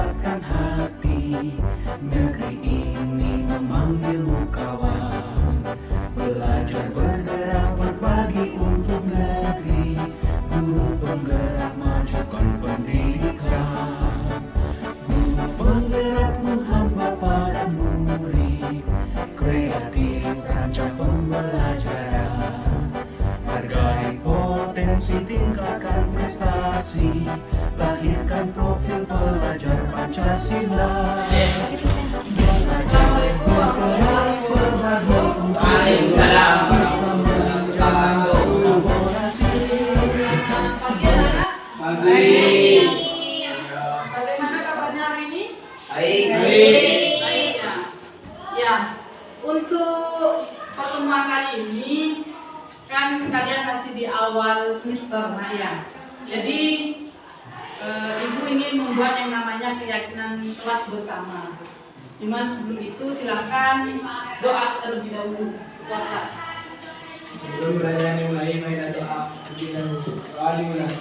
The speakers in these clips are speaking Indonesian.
kuatkan hati. Negeri ini memanggilmu kawan, belajar bergerak berbagi untuk negeri. Guru penggerak majukan pendidikan, guru penggerak menghamba pada murid, kreatif rancang pembelajaran. Hargai potensi, tingkatkan prestasi, lahirkan profil pelajar Pancasila. Belajar bergerak berbagi untuk kolaborasi. Bagaimana kabarnya hari ini? Baik. Baik ya. Ya, untuk pertemuan kali ini kan kalian masih di awal semester, nah ya. Jadi Ibu ingin membuat yang namanya keyakinan kelas bersama. Cuman sebelum itu silakan doa terlebih dahulu ketua kelas. Sebelum belajar dimulai, marilah doa terlebih dahulu. Doa dimulai.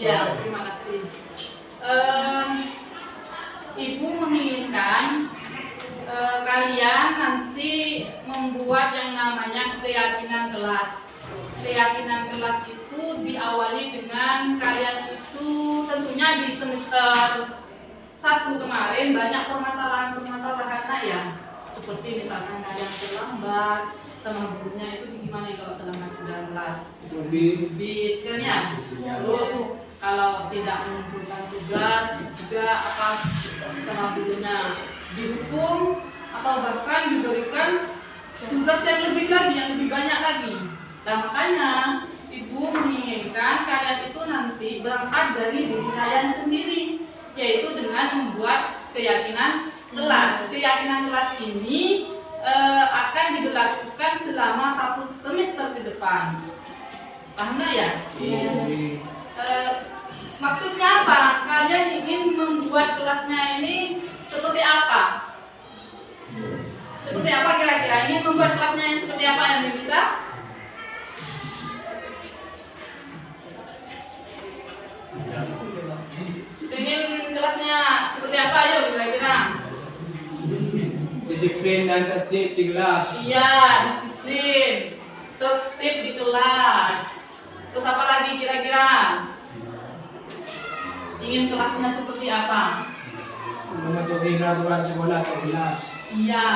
Ya, terima kasih. Ibu menginginkan kalian nanti membuat yang namanya keyakinan kelas. Keyakinan kelas itu diawali dengan kalian itu tentunya di semester 1 kemarin banyak permasalahan ya. Seperti misalkan kalian terlambat sama gurunya itu gimana kalau terlambat ke dalam kelas? Cubit kan ya. Terus kalau tidak mengumpulkan tugas juga apa sama gurunya dihukum atau bahkan diberikan tugas yang lebih lagi, yang lebih banyak lagi. Nah makanya Ibu menginginkan kalian itu nanti berangkat dari diri kalian sendiri, yaitu dengan membuat keyakinan kelas. Keyakinan kelas ini akan diberlakukan selama 1 semester ke depan. Paham nggak ya? Maksudnya apa? Kalian ingin membuat kelasnya ini seperti apa? Seperti apa kira-kira? Ingin membuat kelasnya yang seperti apa yang bisa? Ingin kelasnya seperti apa? Ayo kira-kira. Disiplin dan tertib di kelas. Iya, disiplin, tertib di kelas. Terus apa lagi kira-kira? Ingin kelasnya seperti apa? Mematuhi peraturan sekolah atau kelas. Iya,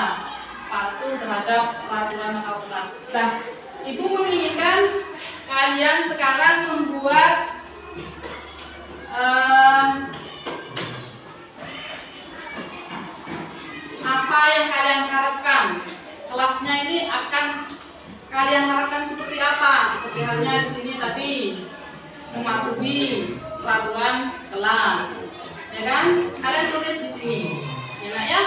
patuh terhadap peraturan atau kelas. Nah, Ibu menginginkan kalian sekarang membuat apa yang kalian harapkan. Kelasnya ini akan kalian harapkan seperti apa? Seperti halnya di sini tadi mematuhi peraturan kelas, ya kan? Kalian tulis di sini, ya nak ya?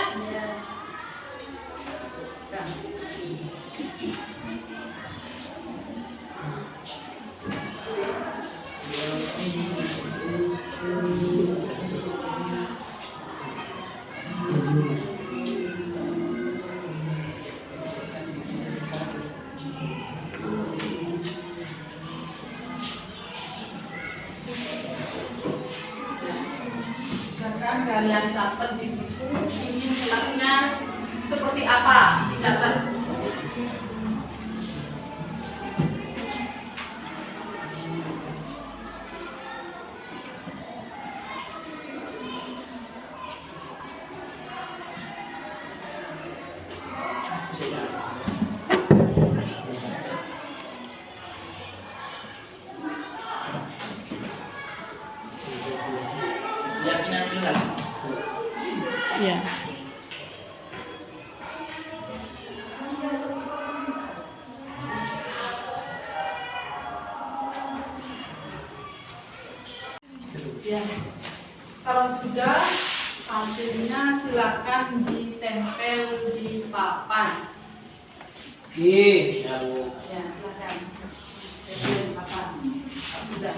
Sekarang kalian catat di situ ingin kelasnya seperti apa, dicatat. Keyakinan kelas. Ya. Ya. Kalau sudah, hasilnya silakan ditempel di papan. Ya, silakan. Apa? Sudah.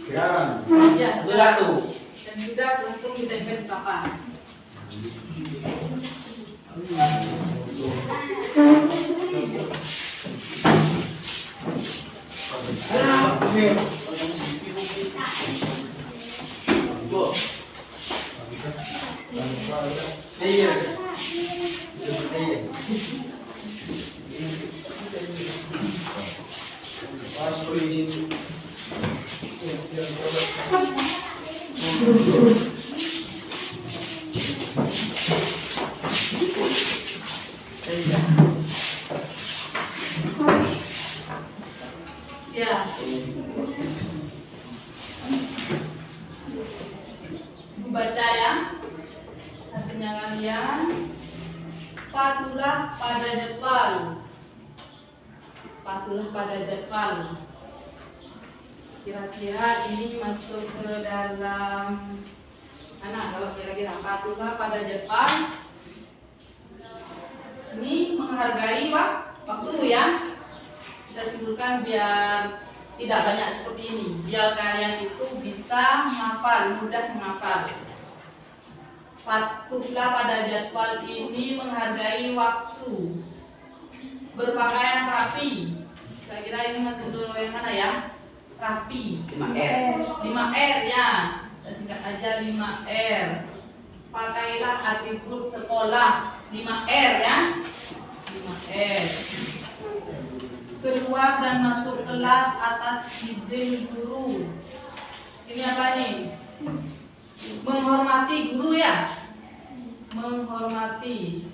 Kiraran. Ya, Sudah tuh. Dan sudah langsung ditempel papan. Iya. Pas polisi. Ya. Ibu baca ya. Hasilnya kalian. Patulah pada jadwal. Patulah pada jadwal. Kira-kira ini masuk ke dalam mana? Kalau kira-kira patulah pada jadwal. Ini menghargai waktu ya. Kita simpulkan biar tidak banyak seperti ini. Biar kalian itu bisa menghafal, mudah menghafal. Patuhlah pada jadwal ini menghargai waktu. Berpakaian rapi. Kira-kira ini masuk ke yang mana ya? Rapi. 5R. 5R ya. Kita singkat aja 5R. Pakailah atribut sekolah. 5R ya. 5R. Keluar dan masuk kelas atas izin guru. Ini apa nih? Menghormati guru ya. Menghormati.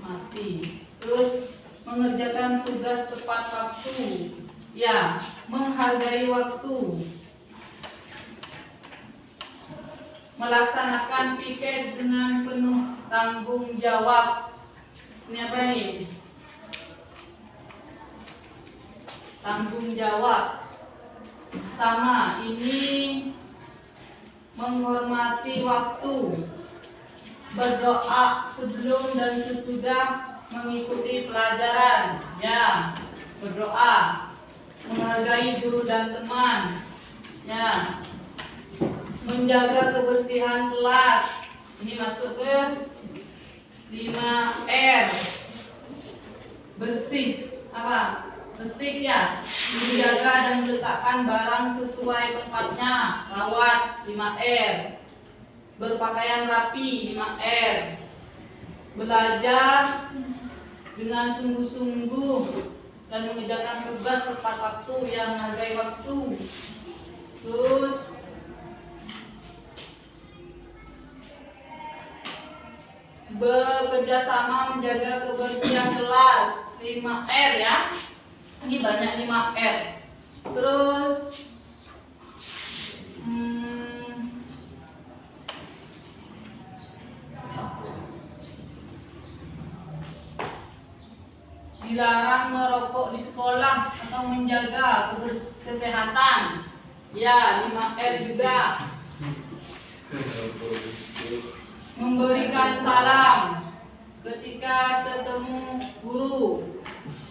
Mati. Terus mengerjakan tugas tepat waktu. Ya, menghargai waktu. Melaksanakan piket dengan penuh tanggung jawab. Ini apa nih? Tanggung jawab. Sama, ini menghormati waktu. Berdoa sebelum dan sesudah mengikuti pelajaran. Ya, berdoa. Menghargai guru dan teman. Ya. Menjaga kebersihan kelas. Ini masuk ke 5R. Bersih. Apa? Bersih ya. Menjaga dan meletakkan barang sesuai tempatnya. Rawat 5R. Berpakaian rapi 5R. Belajar dengan sungguh-sungguh dan mengerjakan tugas tepat waktu, yang menghargai waktu. Terus bekerja sama menjaga kebersihan kelas 5R ya. Ini banyak 5R. Terus dilarang merokok di sekolah atau menjaga kesehatan. Ya, 5R juga. Memberikan salam ketika ketemu guru.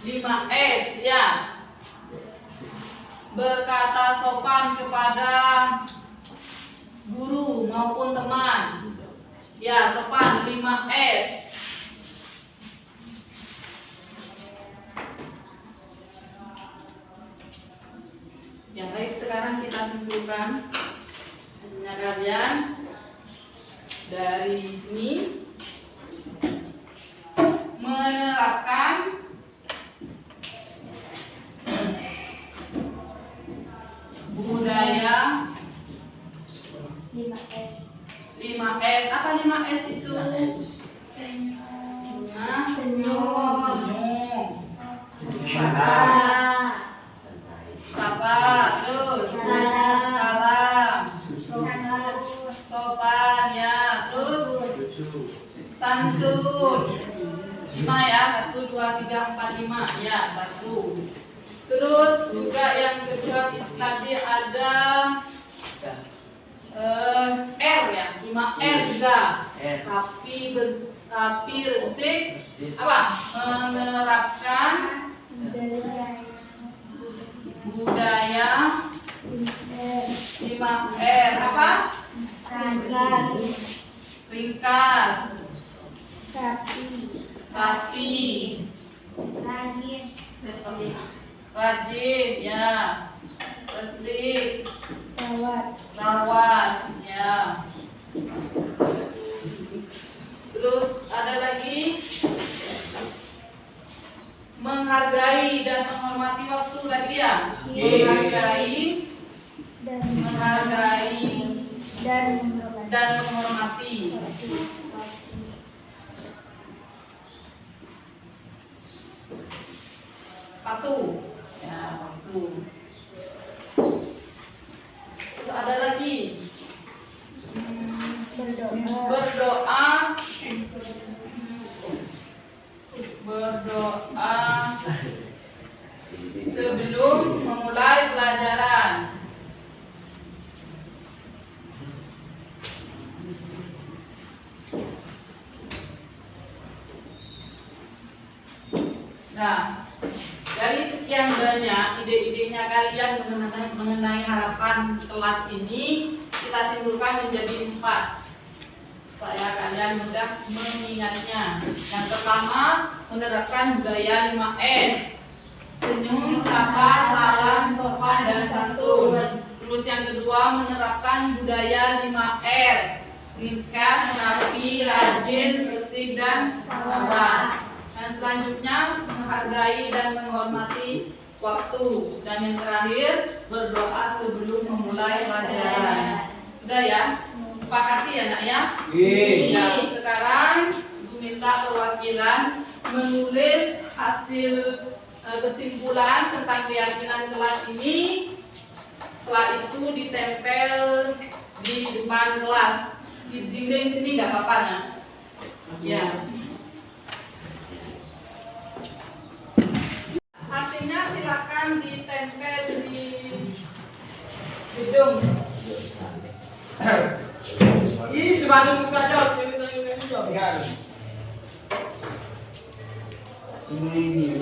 5S ya. Berkata sopan kepada guru maupun teman. Ya, sopan 5S. Ya baik, sekarang kita simpulkan hasilnya kalian. Dari sini menerapkan budaya 5S. Apa 5S itu? Senyum. Sapa, terus salam, sopan ya, terus santun. 5 ya, 1, 2, 3, 4, 5 ya, 1. Terus juga yang kedua tadi ada R ya, 5R juga. Rapi, resik, apa? Menerapkan budaya 5R apa? Ringkas, rapi, rajin ya, resik, rawat ya. Terus ada lagi menghargai dan menghormati waktu tadi ya. Menghargai dan menghormati. Patuh ya, patuh. Terus ada lagi berdoa sebelum memulai pelajaran. Nah, dari sekian banyak ide-idenya kalian mengenai harapan kelas ini, kita simpulkan menjadi 4 supaya kalian mudah mengingatnya. Yang pertama, menerapkan budaya 5S: senyum, sapa, salam, sopan, dan santun. Terus yang kedua, menerapkan budaya 5R: ringkas, rapi, rajin, resik, dan rawat. Dan selanjutnya, menghargai dan menghormati waktu. Dan yang terakhir, berdoa sebelum memulai pelajaran. Sudah ya? Sepakati ya nak ya? Ya, sekarang Ibu minta perwakilan menulis hasil kesimpulan tentang keyakinan kelas ini. Setelah itu ditempel di depan kelas. Di dinding sini nggak apa-apa ya? Ya. Hasilnya silakan ditempel di gedung. Ini sebagai pelajar. Ini.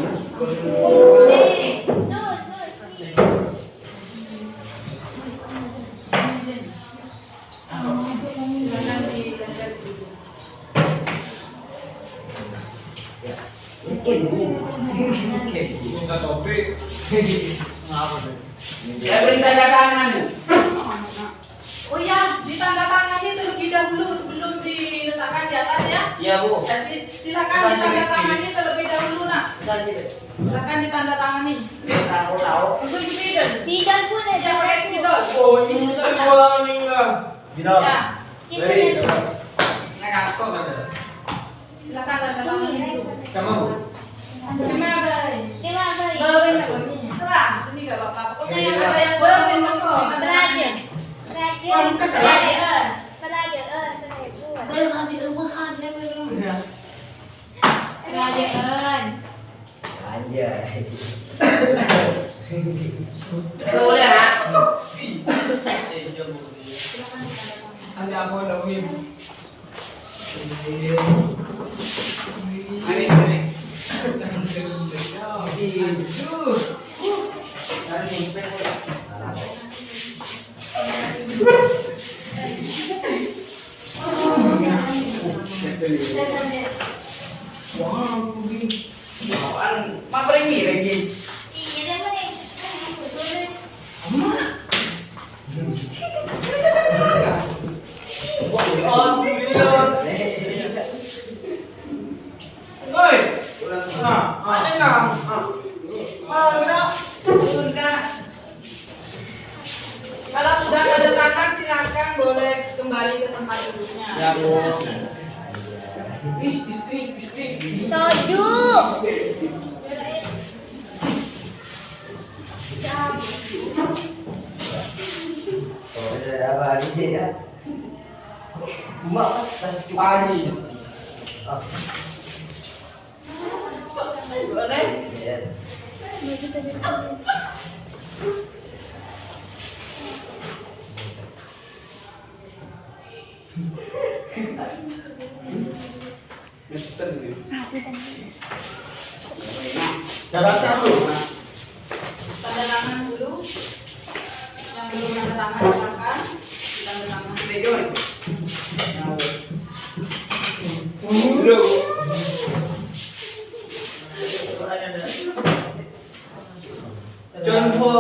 Silakan ditempel di gedung. Minta topik. Ngapa tuh? Ya beri tanda tangan. Oh ya, ditandatangani terlebih dahulu sebelum diletakkan di atas ya. Iya Bu. Silakan ditandatangani terlebih dahulu nak. Silakan ditandatangani. Tahu. Untuk Bidon. Tidak boleh. Ya pakai spidol. Oh ini bola meninggal. Bidal. Ya, Beri. Nak aku ada. silakan tandatangani dulu. Kamu. Terima kasih. Terima kasih. Serah, sini nggak apa-apa. Pokoknya yang ada yang besok Belajar. Anjay. Boleh nak? Ada apa lagi? Ini. Kalau sudah ada tangan silakan boleh kembali ke tempat duduknya. Ya Bu. Istri. Setuju. Apa ini ya? Mak tas Pagi. boleh? Syaratnya dulu. Tanda tangan dulu. Yang belum tanda tangan silakan tanda tangan. Dulu. Contoh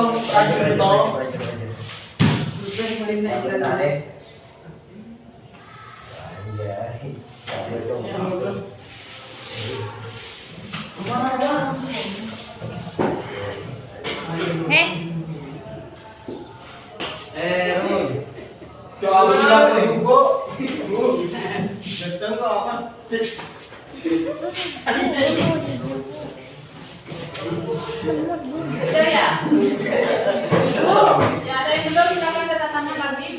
coba bilang Bu. Datang kok apa? Udah ya? Ya ada yang belum silakan tanda tangan lagi.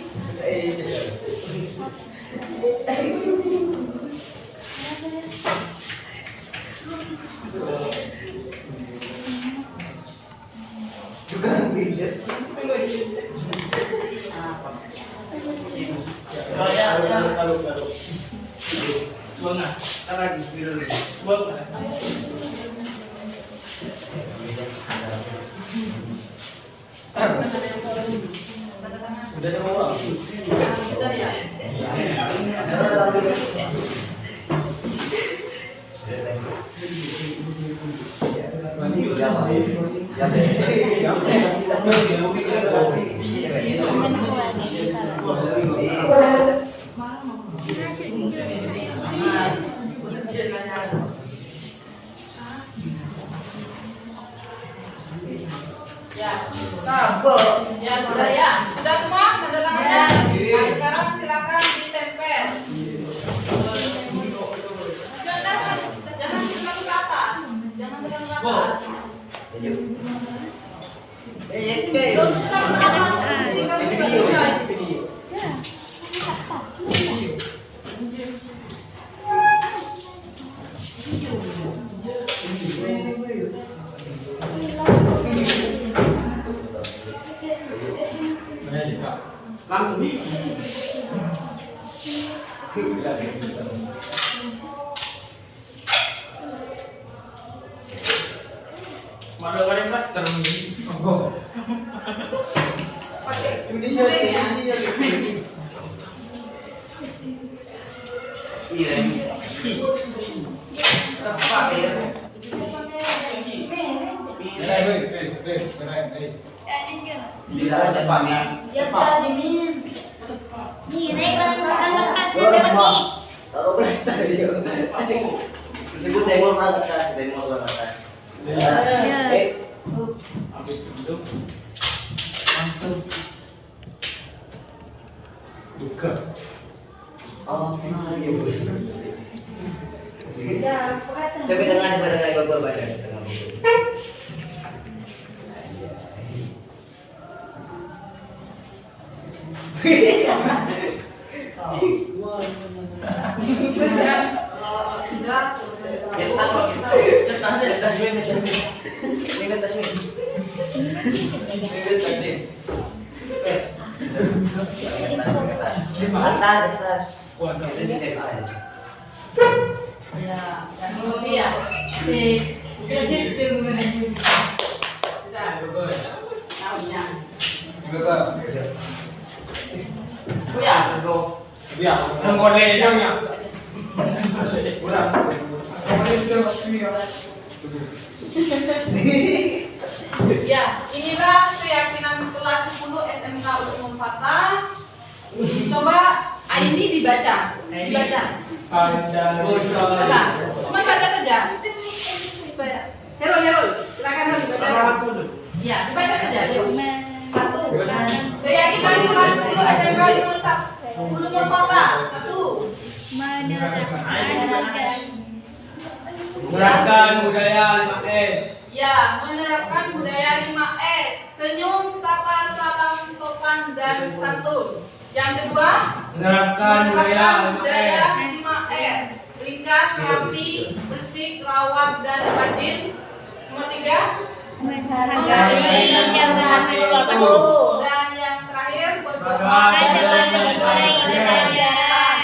Udah ada mau. Udah ya? Ya. Ya sudah ya. Sudah semua tanda tangannya. Nah, sekarang silakan ditempel. Jangan terlalu ke atas. Jangan terlalu ke atas. Terus terlalu ke atas. Jadi kamu sudah selesai. Coba dengan bapak badan. Ya, inilah keyakinan kelas 10 SMK Usmul Fatah. Coba ini dibaca. Cuma baca saja. Herul, silakan dibaca. Ya, dibaca saja. Yuk. 1. Keyakinan kelas 10 SMK Usmul Fatah. 1. Menerapkan budaya 5S. Ya, menerapkan budaya 5S. Senyum, sapa, salam, sopan, dan santun. Yang kedua, Menerapkan budaya 5R. Ringkas, rapi, bersih, rawat, dan rajin. Nomor 3, Menghargai zaman waktu. dan yang terakhir, Mulai pelajaran.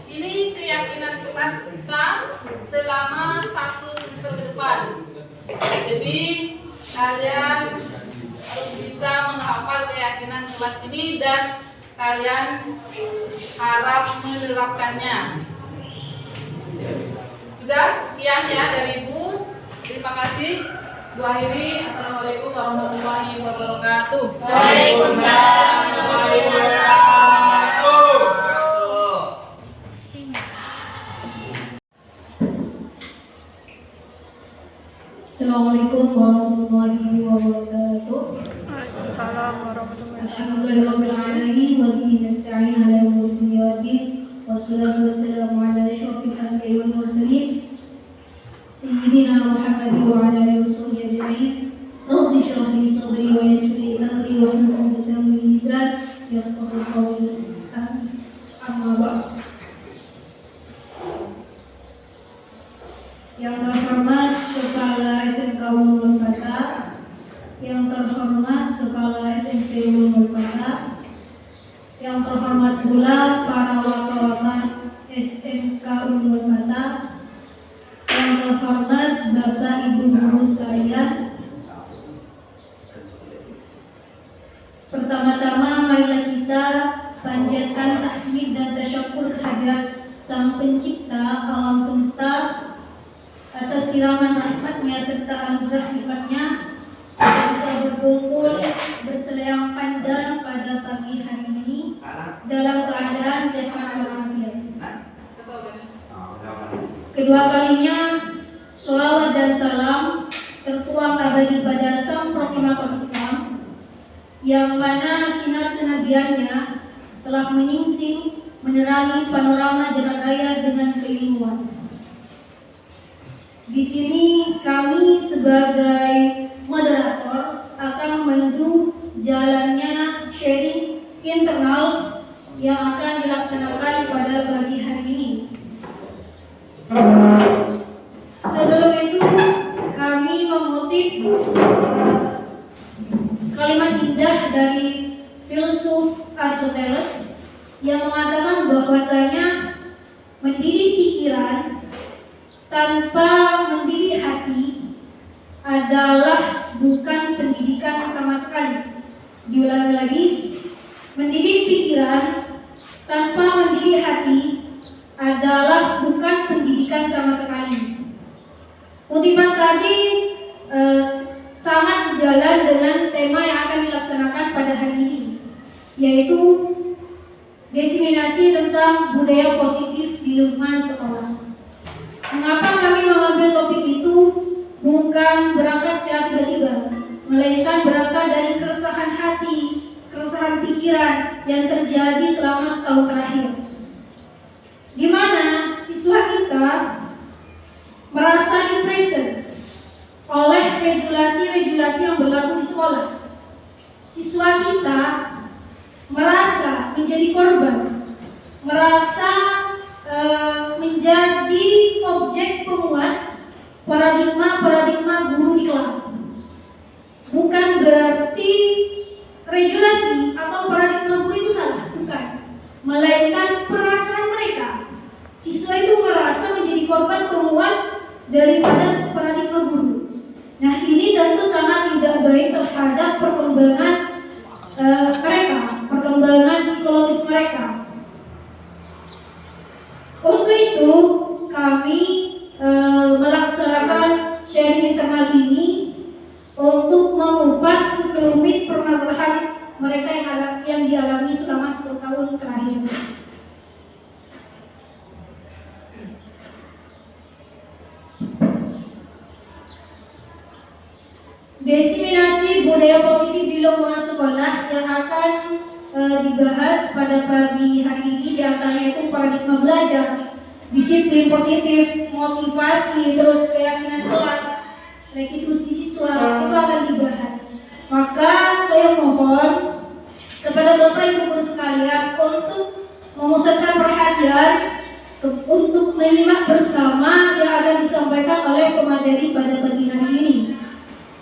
Ini keyakinan kelas kita selama 1 semester ke depan. Jadi kalian harus bisa menghafal keyakinan kelas ini dan kalian harap menerapkannya. Sudah sekian ya dari Ibu. Terima kasih. Bu akhiri. Assalamualaikum warahmatullahi wabarakatuh. Waalaikumsalam warahmatullahi wabarakatuh. Assalamualaikum warahmatullahi wabarakatuh. Waalaikumsalam warahmatullahi wabarakatuh. Alhamdulillahirabbil alamin wa bihi nasta'in ala umuri dunya waddin. Wassalatu wassalamu ala asyrofil anbiya'i wal mursalin sayyidina Muhammadin wa ala alihi washabbihi ajma'in. Rabbi shrah li sadri wa yassir li amri wa hlul 'uqdatam min lisani yafqahu qawli. Amma ba'd. Yang terhormat Kepala SMK Ulumul Fata, yang terhormat Kepala SMP Ulumul Fata, yang terhormat pula para wakawamat SMK Ulumul Fata, yang terhormat Bapak Ibu guru sekalian. Pertama-tama marilah kita panjatkan tahmid dan tasyakur kehadirat Sang Pencipta alam semesta atas siraman rahmatnya serta anugerah nikmatnya bisa berkumpul berselayang pandang pada pagi hari ini dalam keadaan sehat walafiat. Kedua kalinya sholawat dan salam tertuang abadi pada Sang Proklamator Islam yang mana sinar kenabiannya telah menyingsing menerangi panorama jalan raya dengan keilmuan. Di sini kami sebagai moderator akan menuju jalannya sharing internal yang akan dilaksanakan pada pagi hari ini. Sebelum itu kami mengutip kalimat indah dari filsuf Aristoteles yang mengatakan bahwasanya mendidik pikiran tanpa mendidik hati adalah bukan pendidikan sama sekali. Diulangi lagi, mendidik pikiran tanpa mendidik hati adalah bukan pendidikan sama sekali. Kutipan tadi sangat sejalan dengan tema yang akan dilaksanakan pada hari ini, yaitu diseminasi tentang budaya positif di lingkungan sekolah. Mengapa kami mengambil topik itu? Bukan berangkat secara tiba-tiba, melainkan berangkat dari keresahan hati, keresahan pikiran yang terjadi selama setahun terakhir, di mana siswa kita merasa di-pressure oleh regulasi-regulasi yang berlaku di sekolah. Siswa kita merasa menjadi korban, merasa menjadi objek pemuas paradigma guru di kelas. Bukan berarti regulasi atau paradigma guru itu salah, bukan. Melainkan perasaan mereka. Siswa itu merasa menjadi korban pemuas daripada paradigma guru. Nah, ini tentu sangat tidak baik terhadap perkembangan mereka, perkembangan psikologis mereka. Untuk itu kami melaksanakan sharing internal ini untuk mengupas sekelumit permasalahan mereka yang dialami selama 10 tahun terakhir. Diseminasi budaya positif di lingkungan sekolah yang akan dibahas pada pagi hari ini diantaranya itu paradigma belajar, disiplin positif, motivasi, terus keyakinan kelas, restitusi siswa, itu akan dibahas. Maka saya mohon kepada Bapak Ibu guru sekalian untuk memusatkan perhatian untuk menyimak bersama yang akan disampaikan oleh pemateri pada pagi hari ini.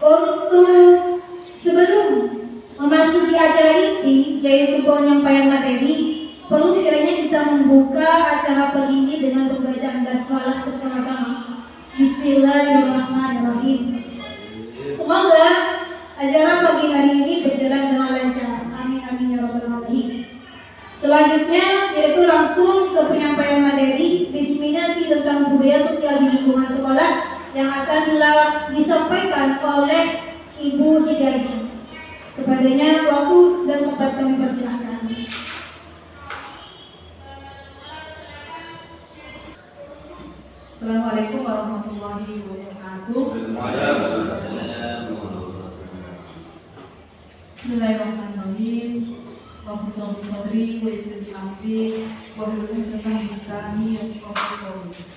Untuk sebelum memasuki acara inti, yaitu penyampaian materi, perlu kiranya kita membuka acara pagi ini dengan pembacaan basmalah bersama-sama. Bismillahirrahmanirrahim. Semoga ajaran pagi hari ini berjalan dengan lancar. Amin amin ya rabbal alamin. Selanjutnya yaitu langsung ke penyampaian materi diseminasi tentang budaya sosial di lingkungan sekolah yang akan disampaikan oleh Ibu Siti Aisyah. Kepadanya waktu dan tempat kami persilahkan. Assalamualaikum warahmatullahi wabarakatuh. Bismillahirrahmanirrahim. Wabillahi wa isri amri wa billahi tentang bisani wa qawli.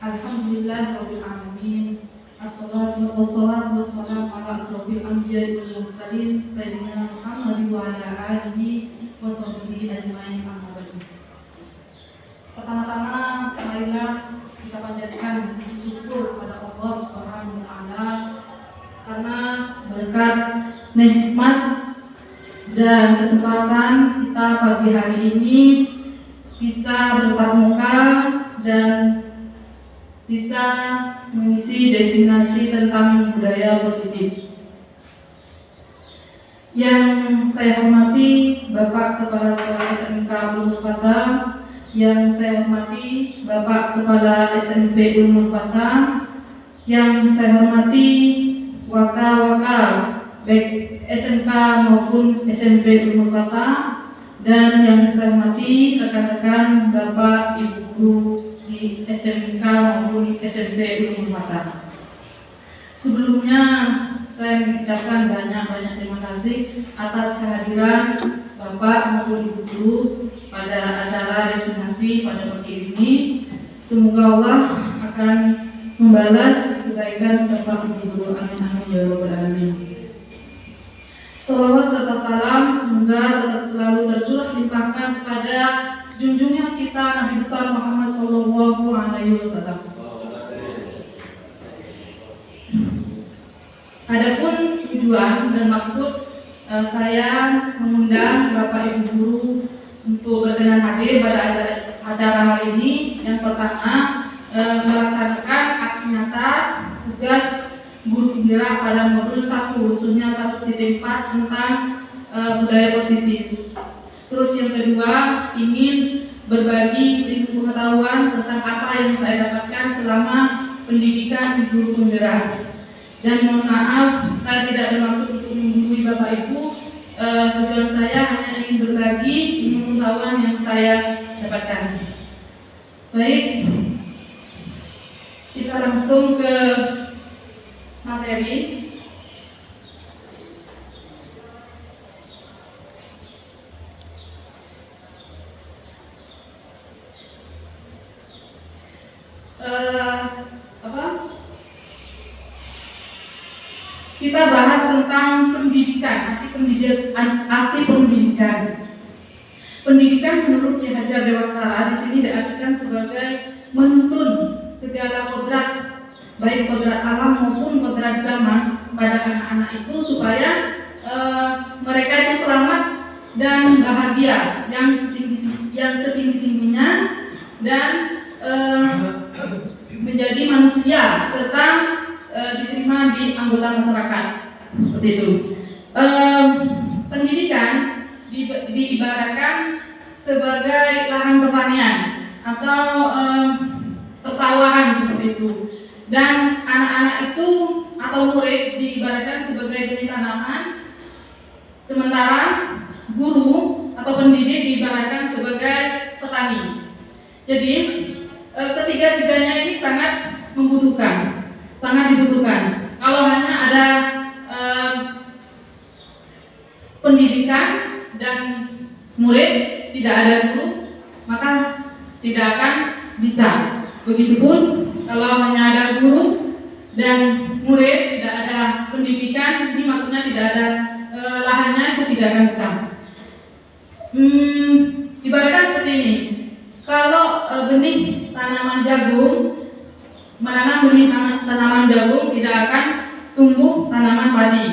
Alhamdulillahirabbil alamin. Assalatu wassalamu ala asrofil anbiya'i wal mursalin sayyidina Muhammad wa ala alihi wa sahbihi ajmain. Amma ba'du. Pertama-tama marilah kita panjatkan syukur kepada Allah Subhanahu wa taala karena berkat nikmat dan kesempatan kita pagi hari ini bisa bertatap muka dan bisa mengisi destinasi tentang budaya positif. Yang saya hormati Bapak Kepala Sekolah SMK Ulumul Fatah, yang saya hormati Bapak Kepala SMP Ulumul Fatah, yang saya hormati wakal-wakal baik SMK maupun SMP Ulumul Fatah, dan yang saya hormati rekan-rekan Bapak Ibu di SMK maupun SMP Ulumul Fatah. Sebelumnya saya mengucapkan banyak terima kasih atas kehadiran Bapak maupun Ibu guru pada acara destinasi pada pagi ini. Semoga Allah akan membalas kebaikan Bapak Ibu guru. Amin amin ya rabbal alamin. Salawat serta salam semoga tetap selalu tercurah limpahkan kepada junjungan kita Nabi besar Muhammad Sallallahu Alaihi Wasallam. Adapun tujuan dan maksud saya mengundang Bapak Ibu guru untuk berkenan hadir pada acara hari ini. Yang pertama, melaksanakan aksi nyata tugas guru penggerak pada modul 1, khususnya 1.4 tentang budaya positif. Terus yang kedua, ingin berbagi ilmu pengetahuan tentang apa yang saya dapatkan selama pendidikan guru penggerak. Dan mohon maaf, saya tidak bermaksud untuk menggurui Bapak Ibu. Tujuan saya hanya ingin berbagi ilmu pengetahuan yang saya dapatkan. Baik, kita langsung ke materi. Kita bahas tentang pendidikan, arti pendidikan. Pendidikan menurut Ki Hajar Dewantara di sini diartikan sebagai menuntun segala kodrat, baik kodrat alam maupun kodrat zaman pada anak-anak itu supaya mereka itu selamat dan bahagia yang setinggi-tingginya dan menjadi manusia serta diterima di anggota masyarakat. Seperti itu. Pendidikan diibaratkan sebagai lahan pertanian atau persawahan seperti itu. Dan anak-anak itu atau murid diibaratkan sebagai benih tanaman, sementara guru atau pendidik diibaratkan sebagai petani. Jadi ketiga-tiganya ini sangat dibutuhkan. Kalau hanya ada pendidikan dan murid, tidak ada guru, maka tidak akan bisa. Begitupun kalau hanya ada guru dan murid, tidak ada pendidikan, di sini maksudnya tidak ada lahannya, itu tidak akan bisa. Ibaratkan seperti ini. Kalau benih tanaman jagung, menanam benih tanaman jagung tidak akan tumbuh tanaman padi.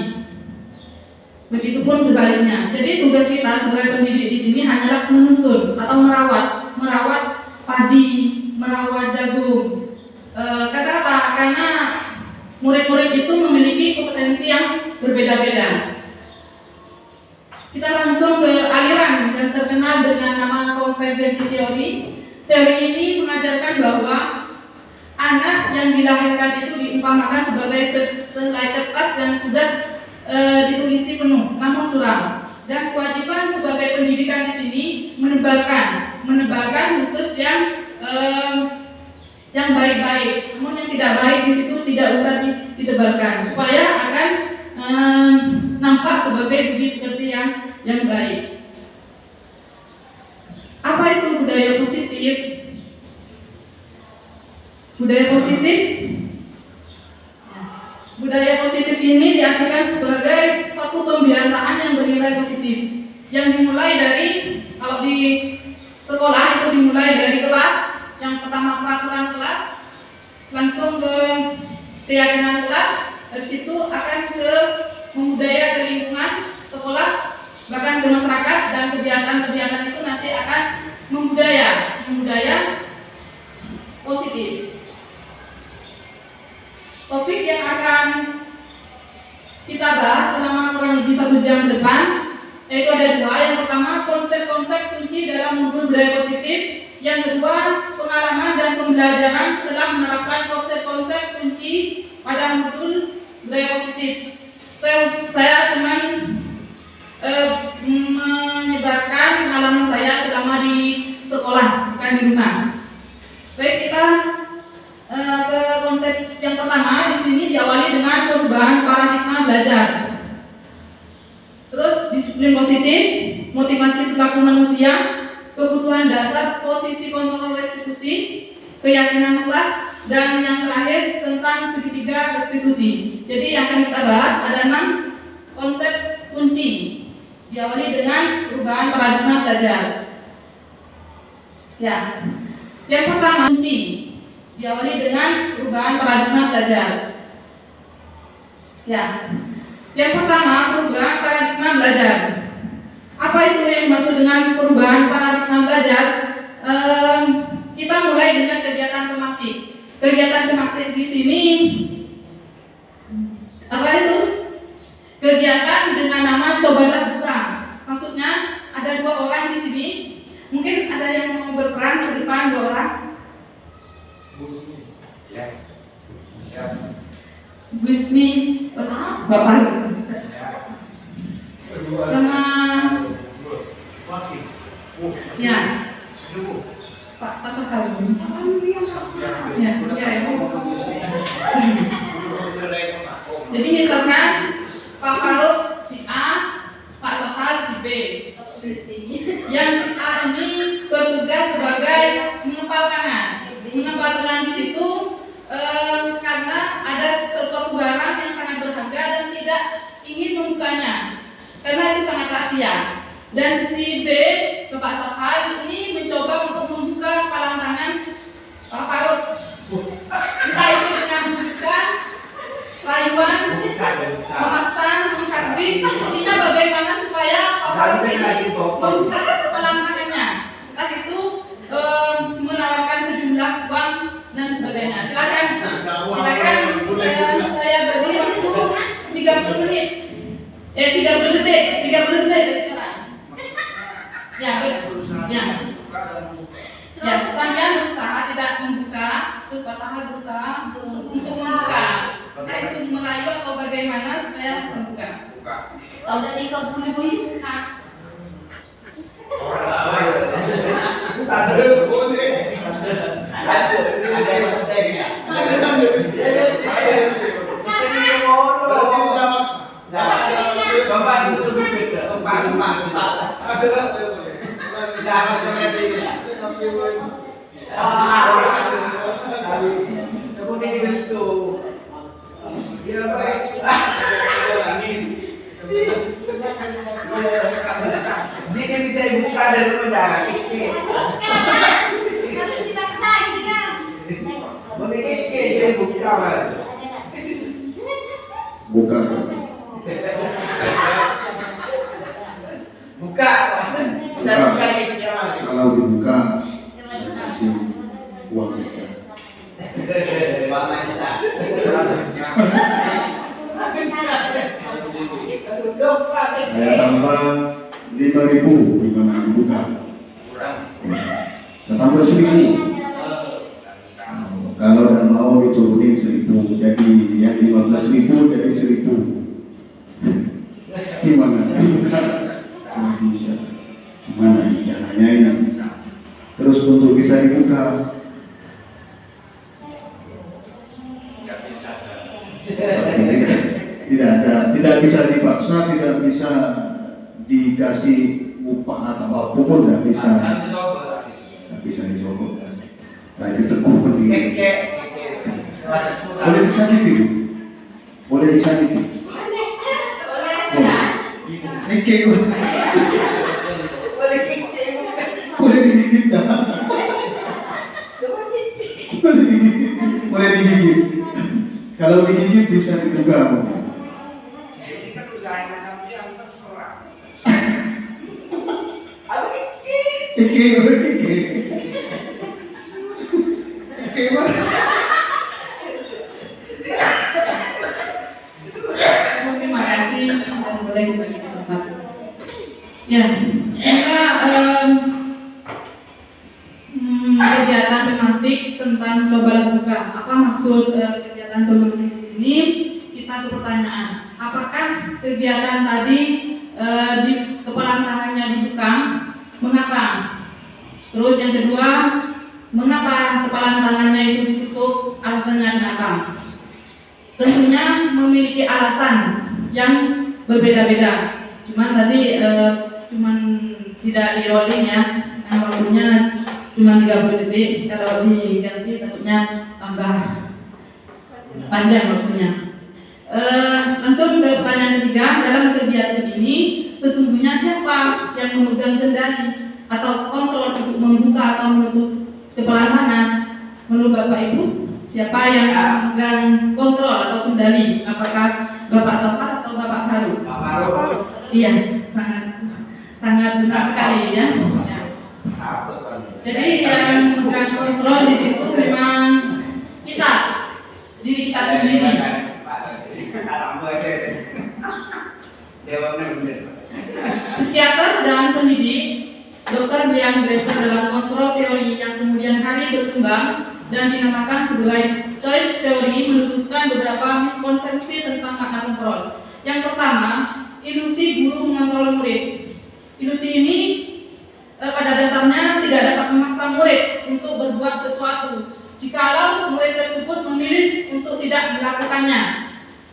Begitupun sebaliknya. Jadi tugas kita sebagai pendidik di sini hanyalah menuntun atau merawat padi, merawat jagung. Kenapa? Karena murid-murid itu memiliki kompetensi berbeda-beda. Kita langsung ke aliran yang terkenal dengan nama konvergensi teori. Teori ini mengajarkan bahwa anak yang dilahirkan itu diumpamakan sebagai selai kertas yang sudah ditulisi penuh, namun suram. Dan kewajiban sebagai pendidikan di sini menebarkan khusus yang baik-baik, namun yang tidak baik di situ tidak usah ditebarkan, supaya akan nampak sebagai budi pekerti yang baik. Apa itu budaya positif? Budaya positif? Budaya positif ini diartikan sebagai suatu pembiasaan yang bernilai positif, yang dimulai dari, kalau di sekolah itu dimulai dari kelas. Yang pertama peraturan kelas, langsung ke keyakinan kelas, dari situ akan ke budaya ke lingkungan sekolah, bahkan ke masyarakat, dan kebiasaan-kebiasaan itu nanti akan membudaya positif. Topik yang akan kita bahas selama kurang lebih 1 jam depan, yaitu ada 2. Yang pertama, konsep-konsep kunci dalam modul budaya positif. Yang kedua, pengalaman dan pembelajaran setelah menerapkan konsep-konsep kunci pada modul budaya positif. Saya cuman menyebarkan pengalaman saya selama di sekolah, bukan di rumah. Baik, kita ke konsep yang pertama. Di sini diawali dengan perubahan paradigma belajar. Terus disiplin positif, motivasi perilaku manusia, kebutuhan dasar, posisi kontrol restitusi, keyakinan kelas, dan yang terakhir tentang segitiga restitusi. Jadi yang akan kita bahas ada 6 konsep kunci. Diawali dengan perubahan paradigma belajar. Ya, yang pertama kunci. Diawali dengan perubahan paradigma belajar. Ya, yang pertama perubahan paradigma belajar. Apa itu yang dimaksud dengan perubahan paradigma belajar? Kita mulai dengan kegiatan tematik. Kegiatan tematik di sini apa itu? Kegiatan dengan nama cobalah buka. Maksudnya ada 2 orang di sini. Mungkin ada yang mau berperan ke depan 2 orang. Bismi, Bapak. Sama ya, Pak Sakal. Ya, jadi misalkan Pak Faruk si A, Pak Sakal si B. Yang si A ini bertugas sebagai mengepal tangan. Mengepal tangan di situ karena ada sesuatu barang yang sangat berharga dan tidak ingin membukanya, karena itu sangat rahasia. Dan si B, Bapak Sakal ini mencoba untuk membuka palang tangan Pak Faruk. Entah itu dengan membuka, rayuan, memaksa, menghardik, intinya bagaimana supaya Pak Faruk ini membuka palang tangannya. Entah itu menawarkan sejumlah uang dan sebagainya. Silakan saya beri waktu 30 menit. 30 detik dari sekarang. Ya, sampean berusaha tidak membuka, terus Pak Sahal berusaha untuk membuka. Nah, itu merayu atau bagaimana supaya membuka. Tahu dari kebun ibu itu? Dia bisa buka dari penjara ini. Harus dipaksa gitu kan? Begini dia buka kan? Buka. Buka. Kita buka ini mas. Kalau dibuka kasih uang bisa. Bang Manisa. Saya tambah 5.000 di mana dibuka. Saya tambah 1.000. Kalau dan mau diturunin 1.000, jadi yang 15.000 jadi 1.000. Gimana? Bisa. Gimana caranya ini? Terus untuk bisa dibuka, tidak bisa dipaksa, tidak bisa dikasih upah atau apapun, tidak bisa disogok. Nah itu teguh berdiri. Boleh disakiti, boleh disakiti. Boleh digigit kan? Boleh digigit. Kalau digigit bisa dibuka. Ini kan usahanya sampai yang terserah. Terima kasih dan boleh berbagi tempat. Ya, kita kegiatan tematik tentang cobalah buka. Apa maksud kegiatan tematik di sini? Kita ke pertanyaan. Apakah kegiatan tadi di kepala tangannya dibuka? Mengapa? Terus yang kedua, mengapa kepala tangannya itu ditutup? Alasannya kenapa? Tentunya memiliki alasan yang berbeda-beda. Cuman tadi tidak di rolling ya, karena waktunya cuma 30 detik. Kalau diganti tentunya tambah panjang waktunya. Langsung ke pertanyaan ketiga. Dalam kegiatan ini sesungguhnya siapa yang memegang kendali atau kontrol untuk membuka atau menutup kepala tangan? Menurut Bapak Ibu, siapa yang memegang kontrol atau kendali? Apakah Bapak Safar atau Bapak Haru? Iya, sangat benar sekali ya. Jadi yang memegang kontrol di situ memang kita, diri kita sendiri. Psikiater dan pendidik, dokter yang berasal dalam kontrol teori yang kemudian hari berkembang dan dinamakan sebagai choice theory meluruskan beberapa miskonsepsi tentang makna kontrol. Yang pertama, ilusi guru mengontrol murid. Ilusi ini pada dasarnya tidak dapat memaksa murid untuk berbuat sesuatu jikalau murid tersebut memilih untuk tidak melakukannya.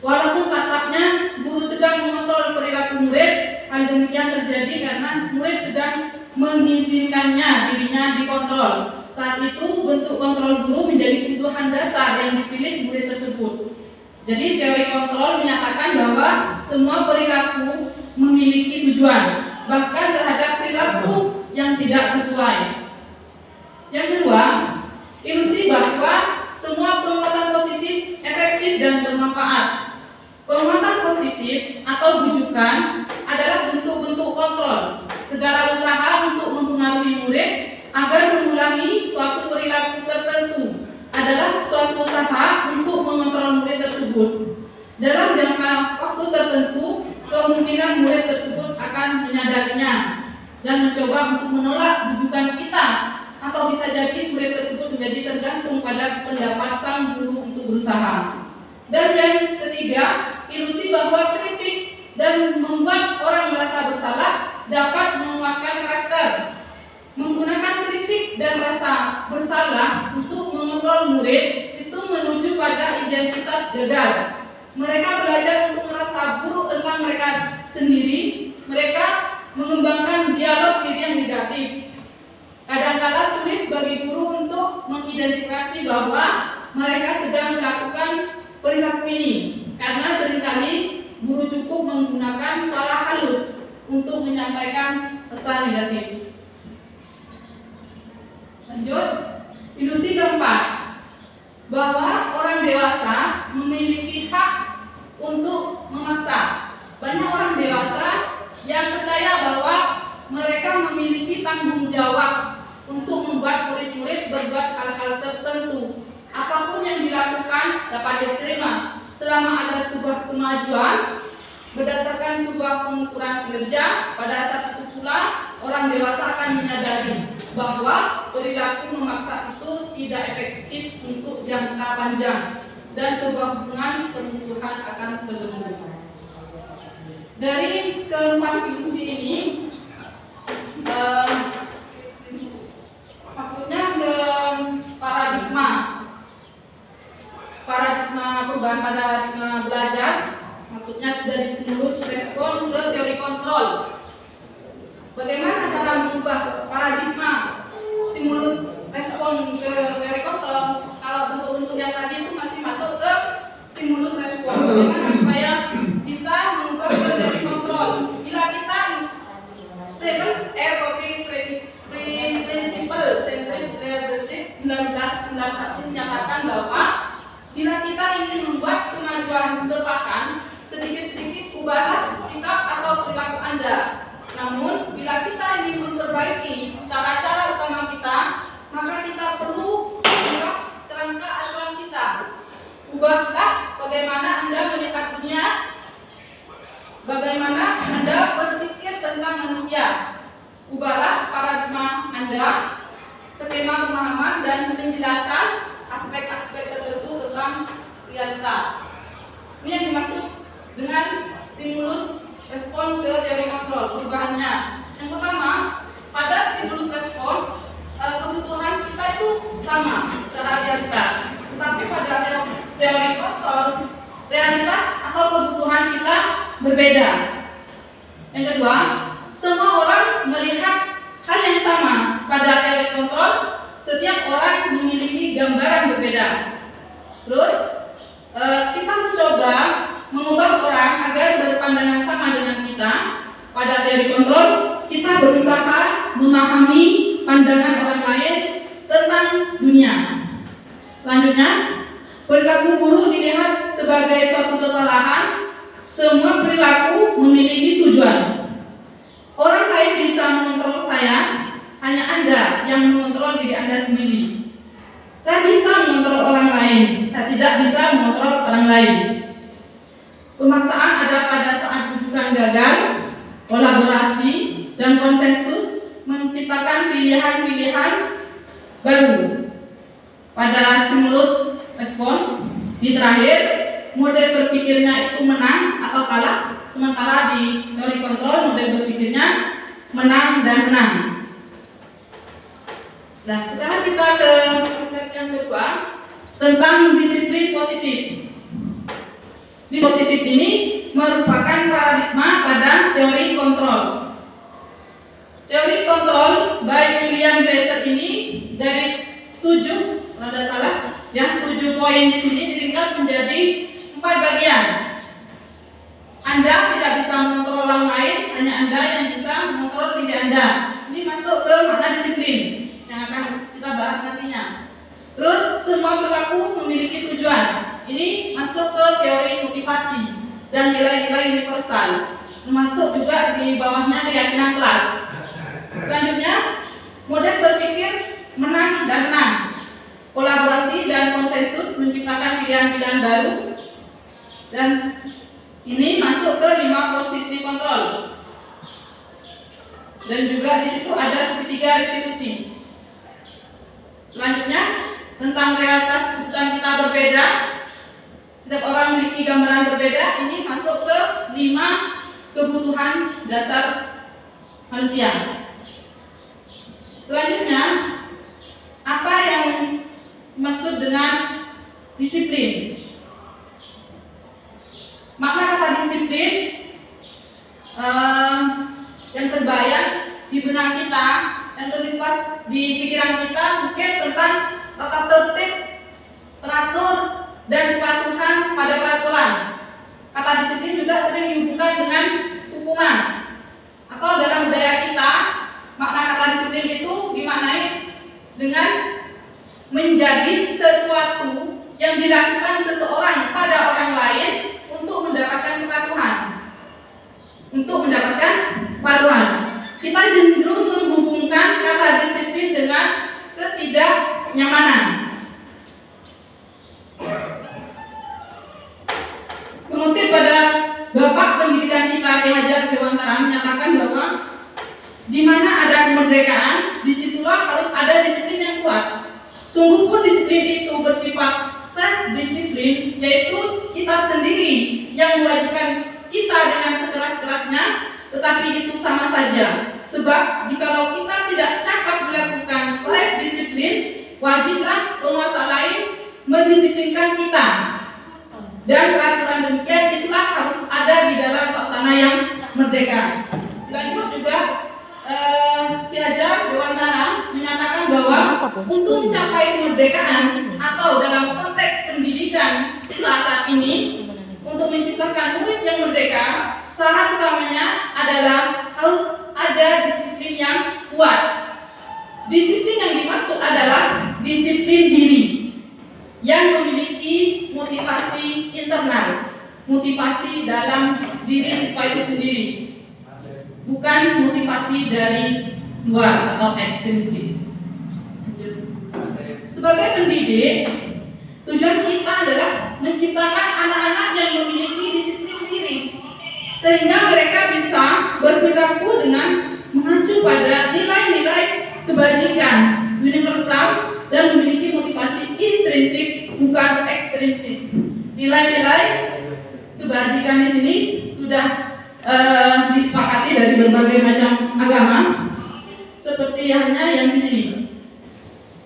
Walaupun tampaknya guru sedang mengontrol perilaku murid, hal demikian terjadi karena murid sedang mengizinkannya dirinya dikontrol. Saat itu bentuk kontrol guru menjadi kebutuhan dasar yang dipilih murid tersebut. Jadi teori kontrol menyatakan bahwa semua perilaku memiliki tujuan, bahkan terhadap perilaku yang tidak sesuai. Yang kedua, ilusi bahwa semua penguatan positif efektif dan bermanfaat. Penguatan positif atau bujukan adalah bentuk-bentuk kontrol. Segala usaha untuk mempengaruhi murid agar mengulangi suatu perilaku tertentu adalah suatu usaha untuk mengontrol murid tersebut. Dalam jangka waktu tertentu, kemungkinan murid tersebut akan menyadarinya dan mencoba untuk menolak bujukan kita, atau bisa jadi murid tersebut menjadi tergantung pada pendapat sang guru untuk berusaha. Dan yang ketiga, ilusi bahwa kritik dan membuat orang merasa bersalah dapat menguatkan karakter. Menggunakan kritik dan rasa bersalah untuk mengontrol murid itu menuju pada identitas gagal. Mereka belajar untuk merasa buruk tentang mereka sendiri. Mereka mengembangkan dialog diri yang negatif. Kadang-kadang sulit bagi guru untuk mengidentifikasi bahwa mereka sedang melakukan perilaku ini, karena seringkali guru cukup menggunakan suara halus untuk menyampaikan pesan negatif. Lanjut, ilusi keempat, bahwa orang dewasa memiliki hak untuk memaksa. Banyak orang dewasa yang percaya bahwa mereka memiliki tanggung jawab untuk membuat murid-murid berbuat hal-hal tertentu. Apapun yang dilakukan dapat diterima selama ada sebuah kemajuan berdasarkan sebuah pengukuran kinerja. Pada saat itu pula orang dewasa akan menyadari bahwa perilaku memaksa itu tidak efektif untuk jangka panjang dan sebuah hubungan permusuhan akan terbentuk. Dari keempat fungsi ini, maksudnya ke paradigma perubahan paradigma belajar, maksudnya dari stimulus respon ke teori kontrol. Bagaimana cara mengubah paradigma stimulus respon ke teori kontrol? Kalau bentuk-bentuk yang tadi itu masih masuk ke stimulus respon. Bagaimana supaya bisa mengubah ke teori kontrol? Bila kita 7 Covey Principle Scientific Leadership 1991 menyatakan bahwa bila kita ingin membuat kemajuan bertahan, sedikit-sedikit ubahlah sikap atau perilaku Anda. Namun, bila kita ingin memperbaiki cara-cara utama kita, maka kita perlu mengubah kerangka asuhan kita. Ubahlah bagaimana Anda melihat dunia, bagaimana Anda berpikir tentang manusia. Ubahlah paradigma Anda, skema pemahaman dan penjelasan aspek-aspek tertentu tentang realitas. Ini yang dimaksud dengan stimulus respon ke teori kontrol. Perubahannya, yang pertama, pada stimulus respon kebutuhan kita itu sama secara realitas, tetapi pada teori kontrol realitas atau kebutuhan kita berbeda. Yang kedua, semua orang melihat hal yang sama. Pada teori kontrol, setiap orang memiliki gambaran berbeda. Terus kita mencoba mengubah orang agar berpandangan sama dengan kita. Pada teori kontrol, kita berusaha memahami pandangan orang lain tentang dunia. Selanjutnya, perilaku buruk dilihat sebagai suatu kesalahan. Semua perilaku memiliki tujuan. Orang lain bisa mengontrol saya, hanya Anda yang mengontrol diri Anda sendiri. Saya bisa mengontrol orang lain, saya tidak bisa mengontrol orang lain. Pemaksaan ada pada saat hubungan gagal, kolaborasi, dan konsensus menciptakan pilihan-pilihan baru. Pada stimulus respon, di terakhir, model berpikirnya itu menang atau kalah, sementara di teori kontrol model berpikirnya menang dan menang. Nah, sekarang kita ke konsep yang kedua tentang disiplin positif. Disiplin positif ini merupakan paradigma pada teori kontrol. Teori kontrol by William Glasser ini dari 7, kalau tidak salah, yang 7 poin di sini diringkas menjadi 4 bagian. Anda tidak bisa mengontrol orang lain, hanya Anda yang bisa mengontrol diri Anda. Ini masuk ke makna disiplin yang akan kita bahas nantinya. Terus semua perilaku memiliki tujuan. Ini masuk ke teori motivasi dan nilai-nilai universal. Termasuk juga di bawahnya keyakinan kelas. Selanjutnya, model berpikir menang dan menang. Kolaborasi dan konsensus menciptakan pilihan-pilihan baru. Dan ini masuk ke 5 posisi kontrol. Dan juga di situ ada segitiga restitusi. Selanjutnya, tentang realitas kebutuhan kita berbeda. Setiap orang memiliki gambaran berbeda. Ini masuk ke 5 kebutuhan dasar manusia. Selanjutnya, apa yang dimaksud dengan disiplin? Makna kata disiplin yang terbayang di benak kita, yang terlintas di pikiran kita mungkin tentang tata tertib, teratur, dan kepatuhan pada peraturan. Kata disiplin juga sering dihubungkan dengan hukuman. Atau dalam budaya kita, makna kata disiplin itu dimaknai dengan menjadi sesuatu yang dilakukan seseorang pada orang lain untuk mendapatkan kepatuhan. Untuk mendapatkan kepatuhan. Kita cenderung menghubungkan kata disiplin dengan ketidaknyamanan. Mengutip pada Bapak Pendidikan Di mana ada kemerdekaan, disitulah harus ada disiplin yang kuat. Sungguh pun disiplin itu bersifat self-disiplin, yaitu kita sendiri yang mewajibkan kita dengan sekeras-kerasnya, tetapi itu sama saja. Sebab jikalau kita tidak cakap melakukan self-disiplin, wajiblah penguasa lain mendisiplinkan kita. Dan peraturan demikian itulah harus ada di dalam suasana yang merdeka. Lanjut juga Ki Hajar Dewantara menyatakan bahwa untuk mencapai kemerdekaan atau dalam konteks pendidikan kita saat ini, untuk menciptakan murid yang merdeka, syarat utamanya adalah harus ada disiplin yang kuat. Disiplin yang dimaksud adalah disiplin diri yang memiliki motivasi internal, motivasi dalam diri siswa itu sendiri, bukan motivasi dari luar atau ekstrinsik. Sebagai pendidik, tujuan kita adalah menciptakan anak-anak yang memiliki disiplin diri, sehingga mereka bisa berperilaku dengan mengacu pada nilai-nilai kebajikan universal dan memiliki motivasi intrinsik bukan ekstrinsik. Nilai-nilai kebajikan di sini sudah disepakati dari berbagai macam agama, seperti halnya yang di sini.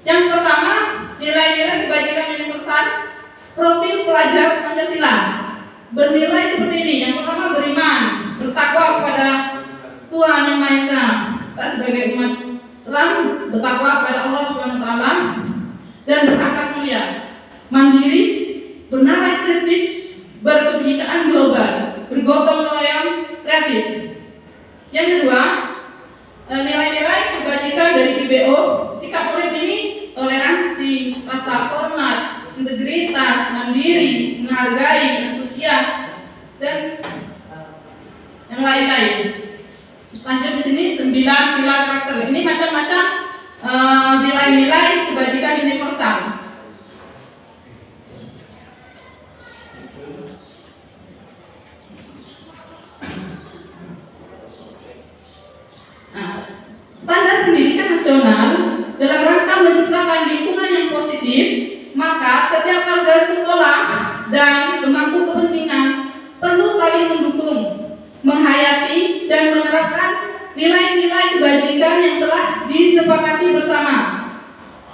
Yang pertama, nilai-nilai kebajikan universal, profil pelajar Pancasila bernilai seperti ini. Yang pertama, beriman, bertakwa kepada Tuhan Yang Maha Esa, kita sebagai umat Islam bertakwa kepada Allah Subhanahu Wa Taala dan berakhlak mulia, mandiri, bernalar kritis, berkebinekaan global, bergotong royong, kreatif. Yang kedua, nilai-nilai kebajikan dari PBO, sikap murid ini toleransi, rasa hormat, integritas, mandiri, menghargai, antusias, dan yang lain-lain. Lanjut di sini 9 pilar karakter. Ini macam-macam nilai-nilai kebajikan universal. Standar pendidikan nasional dalam rangka menciptakan lingkungan yang positif, maka setiap warga sekolah dan pemangku kepentingan perlu saling mendukung, menghayati dan menerapkan nilai-nilai kebajikan yang telah disepakati bersama.